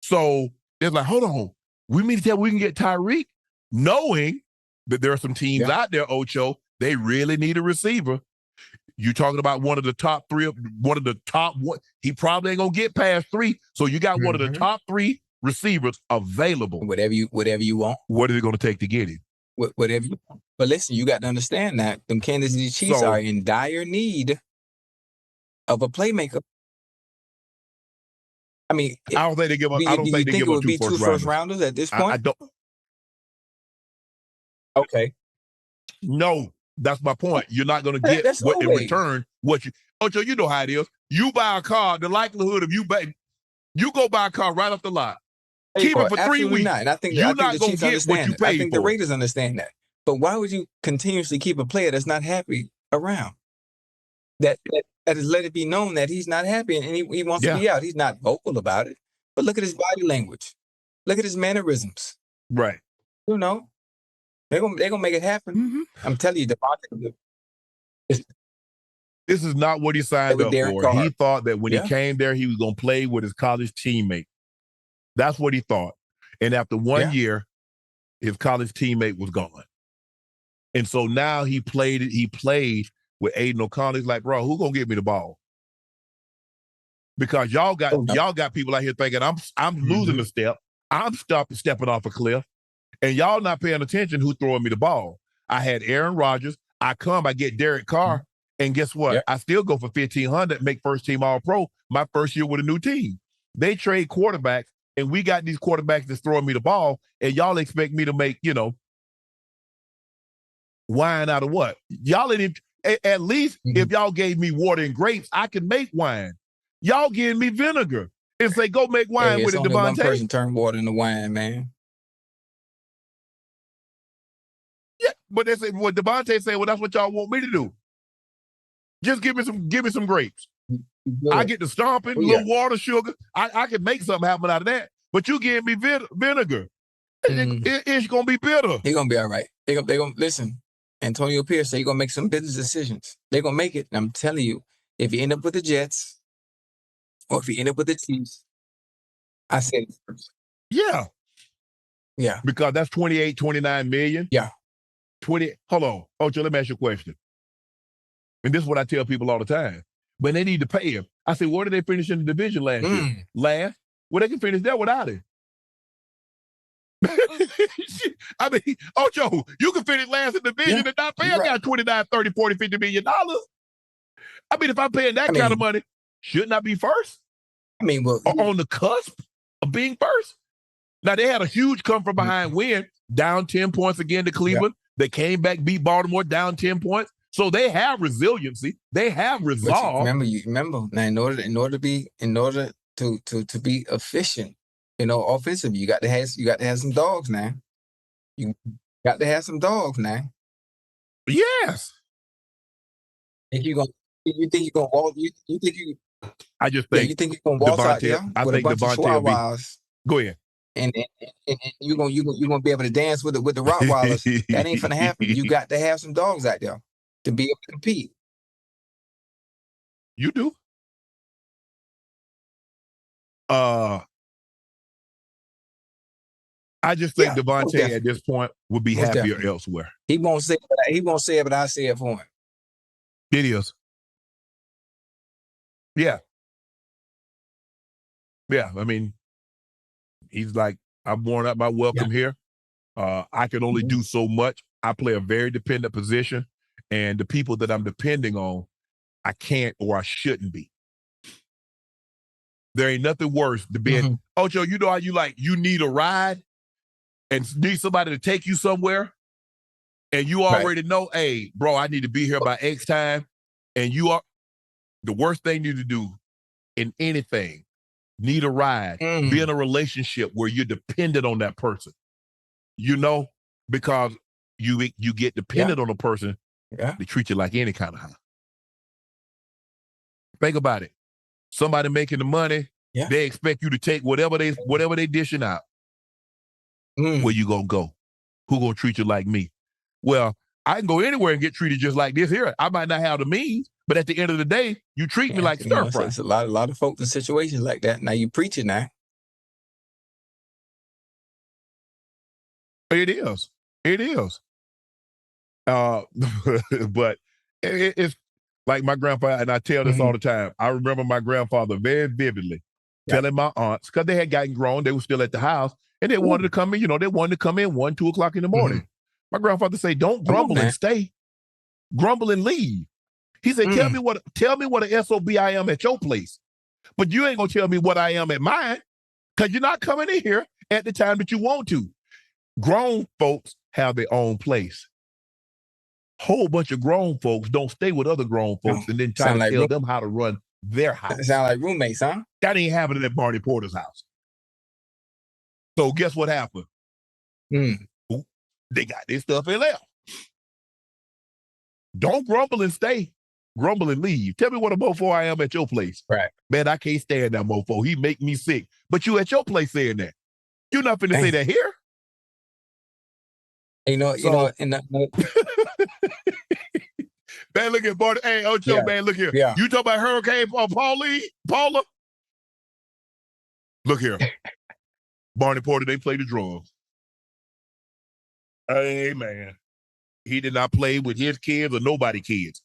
So it's like, hold on. We mean to tell we can get Tyreek, knowing that there are some teams out there, Ocho, they really need a receiver. You're talking about one of the top three, he probably ain't going to get past 3. So you got one of the top 3 receivers available. Whatever you want. What is it going to take to get him? Whatever you want. But listen, you got to understand that them Kansas City Chiefs are in dire need of a playmaker. I mean, I don't think they give up. I don't think they give up two first rounders at this point. I don't. Okay. No, that's my point. You're not going to get in return what you. Ocho, you know how it is. You buy a car. The likelihood of you go buy a car right off the lot. Keep it for 3 weeks. Not. And I think you're not going to get what you paid for. I think the Raiders understand that. But why would you continuously keep a player that's not happy around? That is let it be known that he's not happy and he wants to be out. He's not vocal about it, But look at his body language. Look at his mannerisms. Right. You know, they're gonna make it happen. Mm-hmm. I'm telling you, this is not what he signed up for. He thought that when he came there, he was gonna play with his college teammate. That's what he thought. And after 1 year, his college teammate was gone. And so now he played with Aiden O'Connell. He's like, bro, who gonna get me the ball? Because y'all got people out here thinking I'm losing a step. I'm stepping off a cliff. And y'all not paying attention who throwing me the ball. I had Aaron Rodgers. I get Derek Carr. And guess what? Yep. I still go for 1,500, make first team All-Pro my first year with a new team. They trade quarterbacks, and we got these quarterbacks that's throwing me the ball, and y'all expect me to make, wine out of what? Y'all at least if y'all gave me water and grapes, I could make wine. Y'all giving me vinegar and say, go make wine with it, Devonte. One person turn water into wine, man. Yeah, but they say, well, Devonte said, well, that's what y'all want me to do. Just give me some grapes. I get the stomping, little water, sugar. I can make something happen out of that. But you give me vinegar. It's gonna be bitter. He's gonna be all right. They gonna listen. Antonio Pierce said he's gonna make some business decisions. They're gonna make it. And I'm telling you, if you end up with the Jets, or if you end up with the Chiefs, I said it first. Yeah. Yeah. Because that's 28, 29 million. Yeah. Hold on. Ocho, let me ask you a question. And this is what I tell people all the time. When they need to pay him, I say, where did they finish in the division last year? Last? Well, they can finish there without him. I mean, Ocho, you can finish last in the division and not pay a guy 29, 30, 40, $50 million. I mean, if I'm paying that kind of money, shouldn't I be first? I mean, well, on the cusp of being first? Now, they had a huge come from behind win, down 10 points again to Cleveland. They came back, beat Baltimore, down 10 points. So they have resiliency. They have resolve. Remember. Now, in order to be efficient, offensively, you got to have some dogs now. You got to have some dogs now. Yes. You think you're gonna walk? I just think you think you're gonna walk out there with a bunch of Chihuahuas. Go ahead. And you're gonna be able to dance with the Rottweilers. That ain't gonna happen. You got to have some dogs out there to be able to compete. You do. I just think Devontae at this point would be happier elsewhere. He won't say it, but I say it for him. It is. Yeah. Yeah. I mean, he's like, I've worn out my welcome here. I can only do so much. I play a very dependent position, and the people that I'm depending on, I can't or I shouldn't be. There ain't nothing worse than being, Ocho, you know how you need a ride and need somebody to take you somewhere, and you already know, hey, bro, I need to be here by X time, and the worst thing you need to do in anything, need a ride, be in a relationship where you're dependent on that person, because you get dependent on a person, they treat you like any kind of high. Think about it. Somebody making the money, they expect you to take whatever they dishing out. Where you gonna go? Who gonna treat you like me? Well, I can go anywhere and get treated just like this here. I might not have the means, but at the end of the day, you treat me like stir fry. It's a lot of folks in situations like that. Now you preaching now. It is. But it's like my grandpa, and I tell this all the time. I remember my grandfather very vividly telling my aunts, because they had gotten grown, they were still at the house, and they wanted to come in, they wanted to come in 1, 2 o'clock in the morning. My grandfather say, don't grumble and stay. Grumble and leave. He said, tell me what an SOB I am at your place. But you ain't gonna tell me what I am at mine, because you're not coming in here at the time that you want to. Grown folks have their own place. Whole bunch of grown folks don't stay with other grown folks and then try to tell them how to run their house. That sound like roommates, huh? That ain't happening at Barney Porter's house. So guess what happened? They got their stuff and left. Don't grumble and stay. grumble and leave. Tell me what a mofo I am at your place. Right. Man, I can't stand that mofo. He make me sick. But you at your place saying that. You're not finna say that here. You know, and man, look at Barney. Hey, Ocho, man, look here. Yeah. You talk about Hurricane Paula? Look here. Barney Porter, they play the drums. Hey, man. He did not play with his kids or nobody's kids.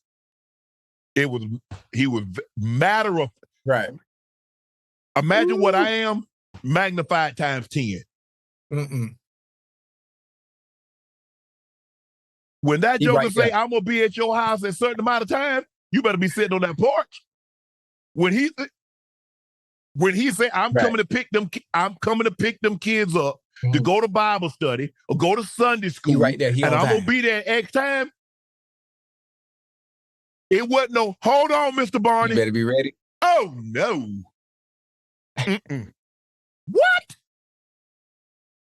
He was matter of right. Imagine what I am magnified times 10. When that joker say, I'm going to be at your house at a certain amount of time, you better be sitting on that porch. When he say, I'm coming to pick them kids up to go to Bible study or go to Sunday school, right there, and I'm going to be there at X time, it wasn't no, hold on, Mr. Barney. You better be ready. Oh, no. What?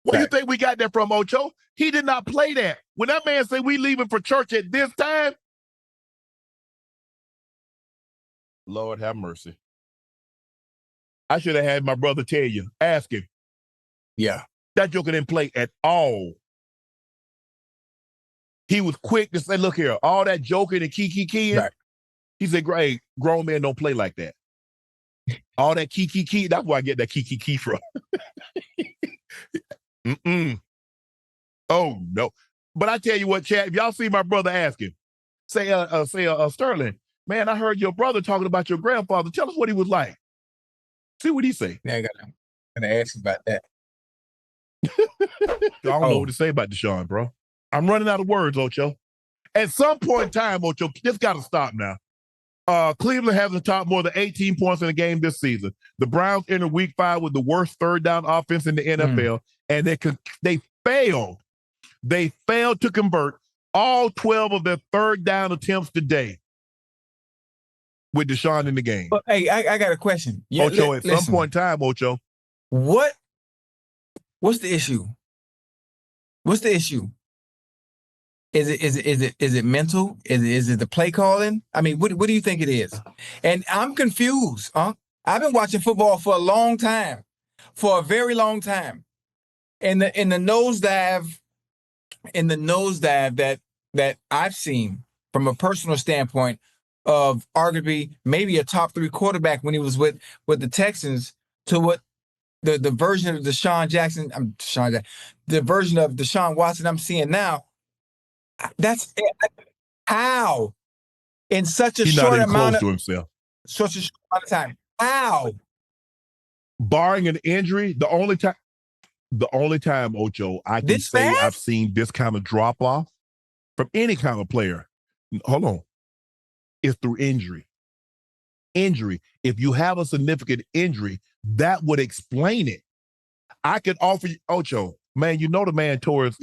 Where do you think we got that from, Ocho? He did not play that. When that man said we leaving for church at this time, Lord have mercy. I should have had my brother tell you, ask him. Yeah. That joker didn't play at all. He was quick to say, look here, all that joking and kiki. Right. He said, great, grown men don't play like that. All that kiki, that's where I get that kiki from. Oh, no. But I tell you what, Chad, if y'all see my brother, ask him. Say, Sterling, man, I heard your brother talking about your grandfather. Tell us what he was like. See what he say. Yeah, I gotta ask you about that. I don't know what to say about Deshaun, bro. I'm running out of words, Ocho. At some point in time, Ocho, this got to stop now. Cleveland hasn't topped more than 18 points in a game this season. The Browns entered Week 5 with the worst third down offense in the NFL, and they failed. They failed to convert all 12 of their third down attempts today with Deshaun in the game. But hey, I got a question. Yeah, Ocho, at some point in time, Ocho. What's the issue? What's the issue? Is it mental? Is it the play calling? I mean, what do you think it is? And I'm confused. I've been watching football for a long time, for a very long time. In the nosedive that I've seen from a personal standpoint of arguably maybe a top 3 quarterback when he was with the Texans to what the version of the version of Deshaun Watson I'm seeing now. That's how in such a short amount of himself. Such a short amount of time. How? Barring an injury, the only time, Ocho, I can say I've seen this kind of drop off from any kind of player. Hold on. Is through injury. Injury. If you have a significant injury, that would explain it. I could offer you, Ocho, man, you know the man tore his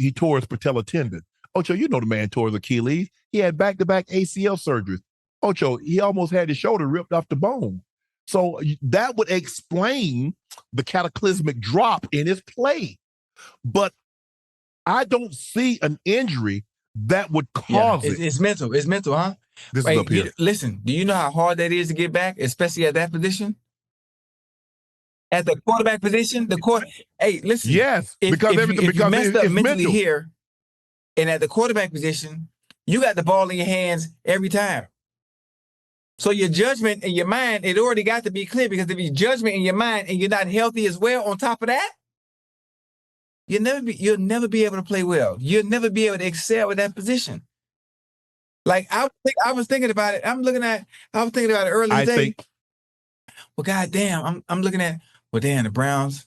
patella tendon. Ocho, you know the man tore his Achilles. He had back-to-back ACL surgeries. Ocho, he almost had his shoulder ripped off the bone. So that would explain the cataclysmic drop in his play. But I don't see an injury that would cause it. It's mental. It's mental, huh? This is up here. Listen, do you know how hard that is to get back, especially at that position? At the quarterback position, hey, listen. Yes, if you messed up mentally mental. Here, and at the quarterback position, you got the ball in your hands every time. So your judgment in your mind, it already got to be clear, because if your judgment in your mind and you're not healthy as well, on top of that, you'll never be able to play well. You'll never be able to excel at that position. Like I was thinking about it. I was thinking about it earlier today. Well, goddamn, I'm looking at, the Browns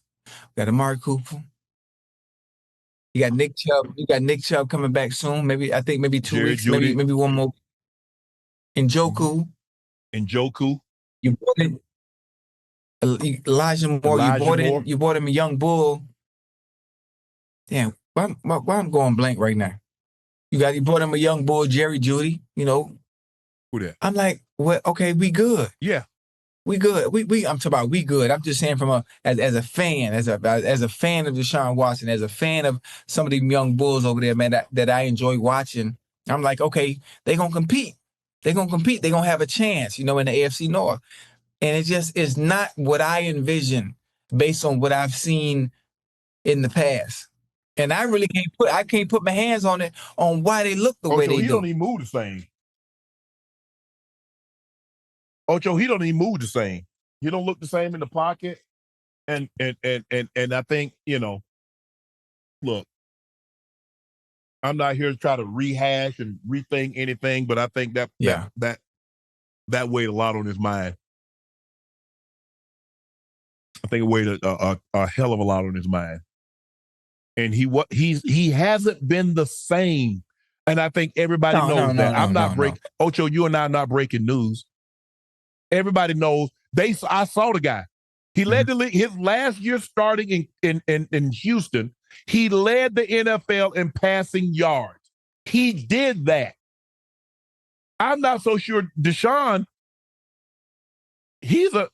got Amari Cooper. You got Nick Chubb. You got Nick Chubb coming back soon. Maybe 2 weeks. Maybe one more. Njoku. You bought it. Elijah Moore. You bought him a young bull. Damn, why I'm going blank right now? You bought him a young bull, Jerry Jeudy. You know. Who that? I'm like, well, okay, we good. Yeah. We good. I'm talking about we good. I'm just saying as a fan of Deshaun Watson, as a fan of some of these young bulls over there, man, that I enjoy watching. I'm like, okay, they gonna compete. They're gonna compete. They're gonna have a chance, in the AFC North. And it just is not what I envision based on what I've seen in the past. And I really can't put my hands on it on why they look the way they do. He don't even move the same. Ocho, he don't even move the same. He don't look the same in the pocket. And I think, look, I'm not here to try to rehash and rethink anything, but I think that weighed a lot on his mind. I think it weighed a hell of a lot on his mind. And he hasn't been the same. And I think everybody knows that. I'm not breaking. Ocho, you and I are not breaking news. Everybody knows. I saw the guy. He led the league. His last year starting in Houston, he led the NFL in passing yards. He did that. I'm not so sure Deshaun, he's the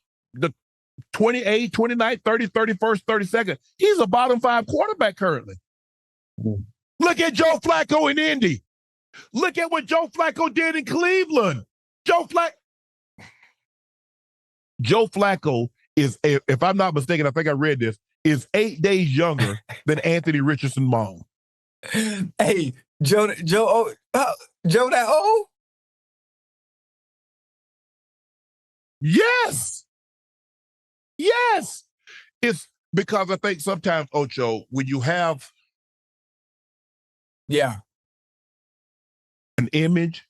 28th, 29th, 30th, 31st, 32nd. He's a bottom 5 quarterback currently. Look at Joe Flacco in Indy. Look at what Joe Flacco did in Cleveland. Joe Flacco is, if I'm not mistaken, I think I read this, is 8 days younger than Anthony Richardson mom. Hey, Joe that old? Yes. It's because I think sometimes, Ocho, when you have an image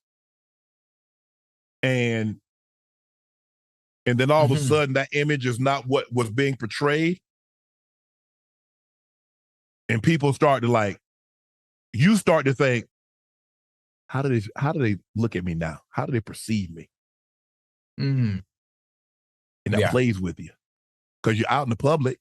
and then all of a sudden that image is not what was being portrayed, and people start to you start to think, how do they look at me now? How do they perceive me? And that plays with you because you're out in the public.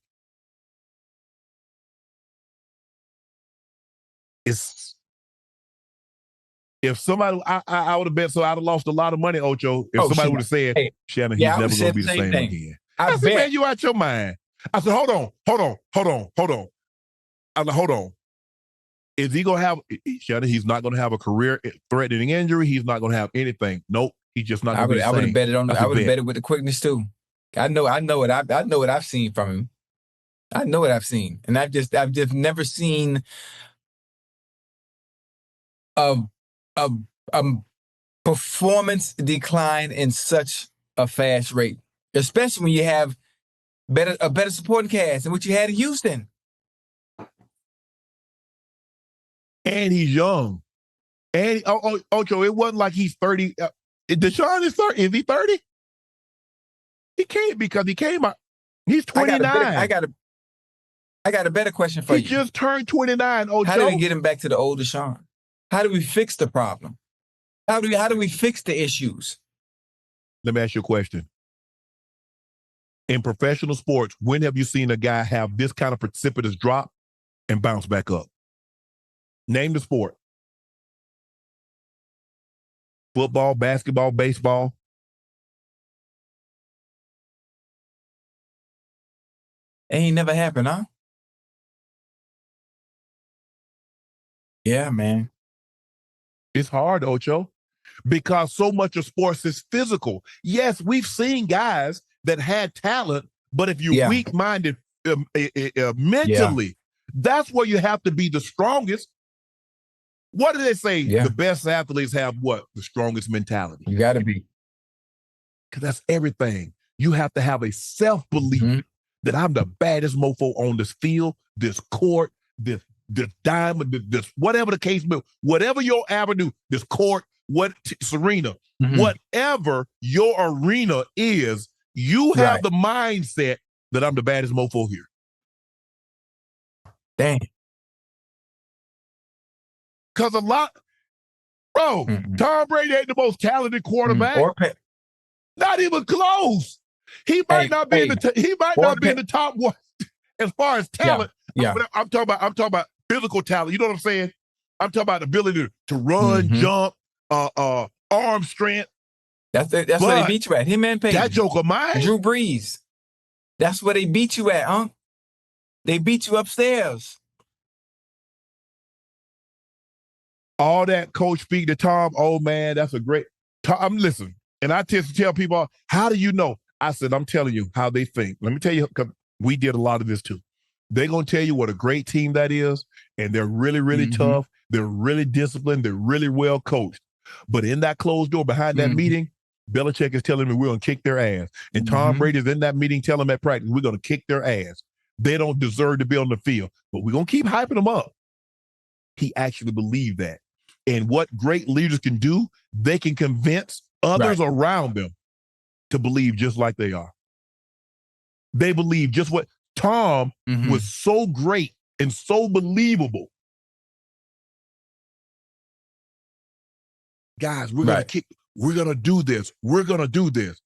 If somebody, I would have bet, so I'd have lost a lot of money, Ocho. If somebody would have said, Shannon, he's never going to be the same again. I said, man, you out your mind. I said, hold on. I said, hold on. Is he going to have, Shannon, he's not going to have a career-threatening injury. He's not going to have anything. Nope. He's just not going to be the same. I would have bet it on. I would have bet it with the quickness too. I know what I've seen from him. I know what I've seen, and I've just never seen a performance decline in such a fast rate, especially when you have a better supporting cast than what you had in Houston. And he's young. And Ocho, it wasn't like he's 30. Deshaun is 30. Is he 30? He can't, because he came out. He's 29. I got a better question for you. He just turned 29, Ocho. How do we get him back to the old Deshaun? How do we fix the problem? How do we fix the issues? Let me ask you a question. In professional sports, when have you seen a guy have this kind of precipitous drop and bounce back up? Name the sport. Football, basketball, baseball. It ain't never happened, huh? Yeah, man. It's hard, Ocho, because so much of sports is physical. Yes, we've seen guys that had talent, but if you're weak-minded mentally, that's where you have to be the strongest. What do they say? The best athletes have what? The strongest mentality. You got to be. Because that's everything. You have to have a self-belief that I'm the baddest mofo on this field, this court, this diamond, this whatever the case may be, whatever your avenue, this court, Serena, whatever your arena is, you have the mindset that I'm the baddest mofo here. Dang. Because Tom Brady ain't the most talented quarterback. Not even close. He might not be in the top one as far as talent. I'm talking about physical talent. You know what I'm saying? I'm talking about the ability to run, jump, arm strength. That's where they beat you at. Him and Peyton. That joker mine. Drew Brees. That's where they beat you at, huh? They beat you upstairs. All that coach speak to Tom, oh man, that's a great. I'm listening, and I tend to tell people, how do you know? I said, I'm telling you how they think. Let me tell you, because we did a lot of this too. They're going to tell you what a great team that is, and they're really, really tough. They're really disciplined. They're really well coached. But in that closed door behind that meeting, Belichick is telling me we're going to kick their ass. And Tom Brady is in that meeting telling them at practice, we're going to kick their ass. They don't deserve to be on the field, but we're going to keep hyping them up. He actually believed that. And what great leaders can do, they can convince others around them to believe just like they are. They believe just what Tom was so great and so believable. Guys, we're going to kick. We're going to do this. We're going to do this.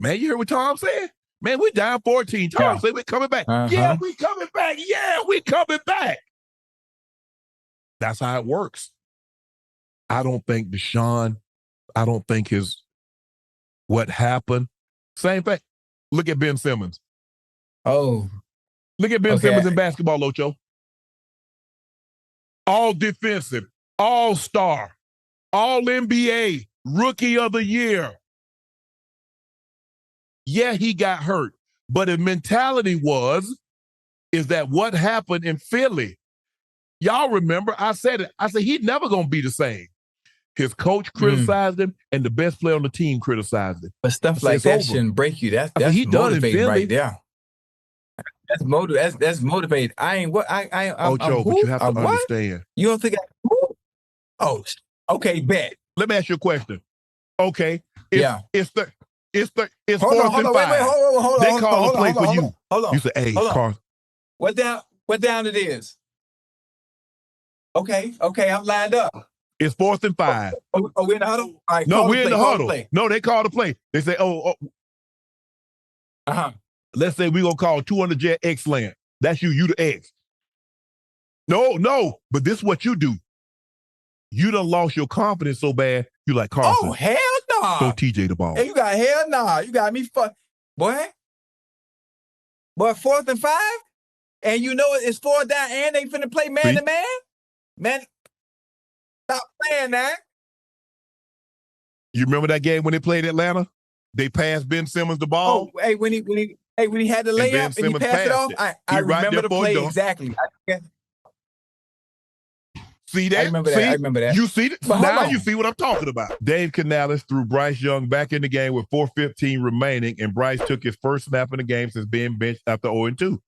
Man, you heard what Tom said? Man, we're down 14. Tom said we're coming back. Yeah, we're coming back. Yeah, we're coming back. That's how it works. I don't think Deshaun, I don't think what happened. Same thing. Look at Ben Simmons. Oh. Look at Ben Simmons in basketball, Ocho. All defensive, all-star, all NBA, rookie of the year. Yeah, he got hurt, but his mentality is that what happened in Philly. Y'all remember, I said it. I said he's never going to be the same. His coach criticized him, and the best player on the team criticized him. But stuff like that shouldn't break you. That's motivating right there. That's motivated. I'm Ocho, but you have to understand. You don't think okay, bet. Let me ask you a question. Okay. It's fourth and 5. Wait, hold on. They call the play for you. Hold on. You say, hey, Carson. What down it is? Okay, I'm lined up. It's 4th and 5. Oh, we're in the huddle? All right, no, we're in the huddle. No, they call the play. They say, let's say we're going to call 200 jet X land. That's you the X. No, but this is what you do. You done lost your confidence so bad, you like, Carson. Oh, hell no. Throw TJ the ball. Hey, you got hell no. You got me boy, 4th and 5? And you know it's 4 down and they finna play man to man? Man, stop playing that. You remember that game when they played Atlanta? They passed Ben Simmons the ball. Oh, hey, when he had the layup and he passed it off, I remember the play exactly. See that? I remember that. You see it? Now you see what I'm talking about. Dave Canales threw Bryce Young back in the game with 4:15 remaining, and Bryce took his first snap in the game since being benched after 0-2.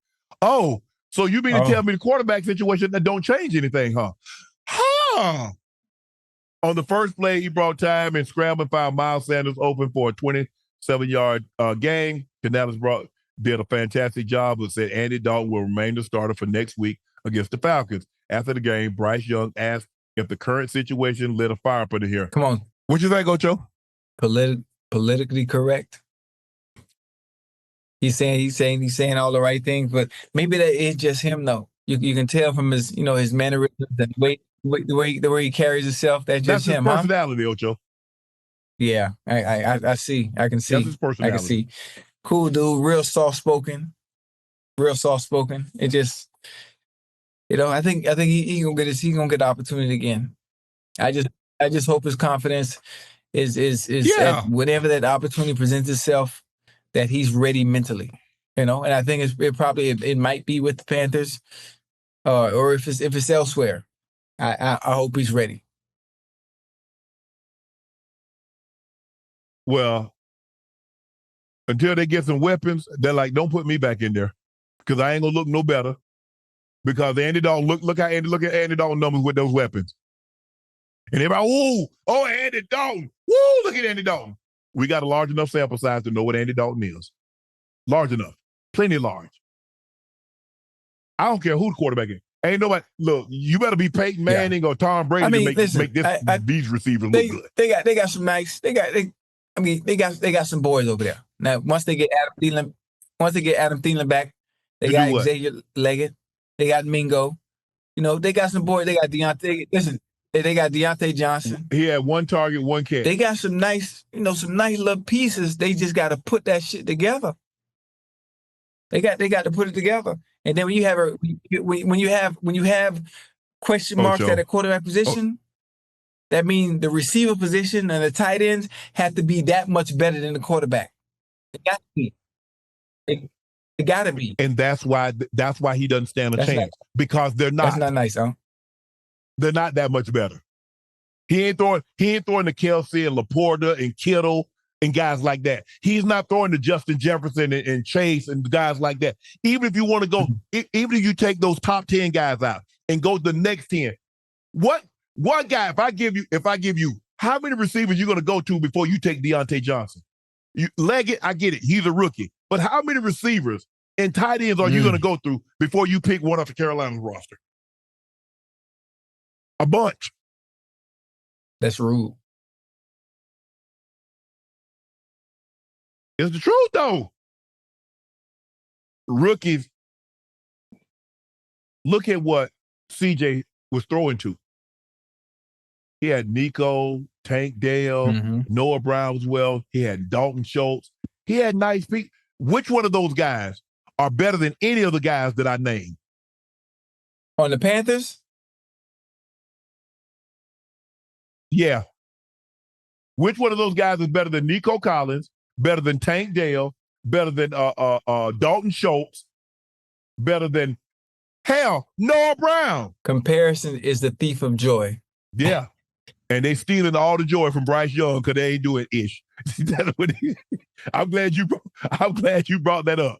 Oh, so you mean to tell me the quarterback situation that don't change anything, huh? On the first play, he brought time and scrambled and found Miles Sanders open for a 27-yard gain. Canales did a fantastic job, but said Andy Dalton will remain the starter for next week against the Falcons. After the game, Bryce Young asked if the current situation lit a fire under here. Come on. What you think, Ocho? Politically correct. He's saying all the right things, but maybe that is just him though. You can tell from his mannerisms and the way he carries himself. That's just him. That's his personality, Ocho. Yeah, I see. I can see. That's his personality. I can see. Cool dude, real soft spoken. It just, I think he gonna get the opportunity again. I just hope his confidence is whenever that opportunity presents itself, that he's ready mentally, and I think it might be with the Panthers, or if it's elsewhere. I hope he's ready. Well, until they get some weapons, they're like, don't put me back in there because I ain't gonna look no better. Because Andy Dalton, look at Andy Dalton numbers with those weapons. And everybody, Andy Dalton. Look at Andy Dalton. We got a large enough sample size to know what Andy Dalton is. Large enough. Plenty large. I don't care who the quarterback is. Ain't nobody. Look, you better be Peyton Manning or Tom Brady to make these receivers look good. They got some nice. They got some boys over there. Now, once they get Adam Thielen back, they got Xavier Leggett. They got Mingo. They got some boys. They got Deontay. Listen, they got Deontay Johnson. He had one target, one catch. They got some nice little pieces. They just got to put that shit together. They got to put it together. And then when you have question marks at a quarterback position, That means the receiver position and the tight ends have to be that much better than the quarterback. It got to be. It got to be. And that's why he doesn't stand a chance because they're not. That's not nice, huh? They're not that much better. He ain't throwing to Kelsey and Laporta and Kittle and guys like that. He's not throwing to Justin Jefferson and Chase and guys like that. Even if you want to go, even if you take those top 10 guys out and go to the next 10, what guy, if I give you, how many receivers you going to go to before you take Deontay Johnson? Leggett, I get it. He's a rookie. But how many receivers and tight ends are you going to go through before you pick one off the Carolina roster? A bunch. That's rude. It's the truth, though. Rookies, look at what CJ was throwing to. He had Nico, Tank Dale, Noah Brown as well. He had Dalton Schultz. He had nice people. Which one of those guys are better than any of the guys that I named? On the Panthers? Yeah. Which one of those guys is better than Nico Collins, better than Tank Dale, better than Dalton Schultz, better than, hell, Noah Brown? Comparison is the thief of joy. Yeah. And they stealing all the joy from Bryce Young because they ain't doing ish. I'm glad you brought that up.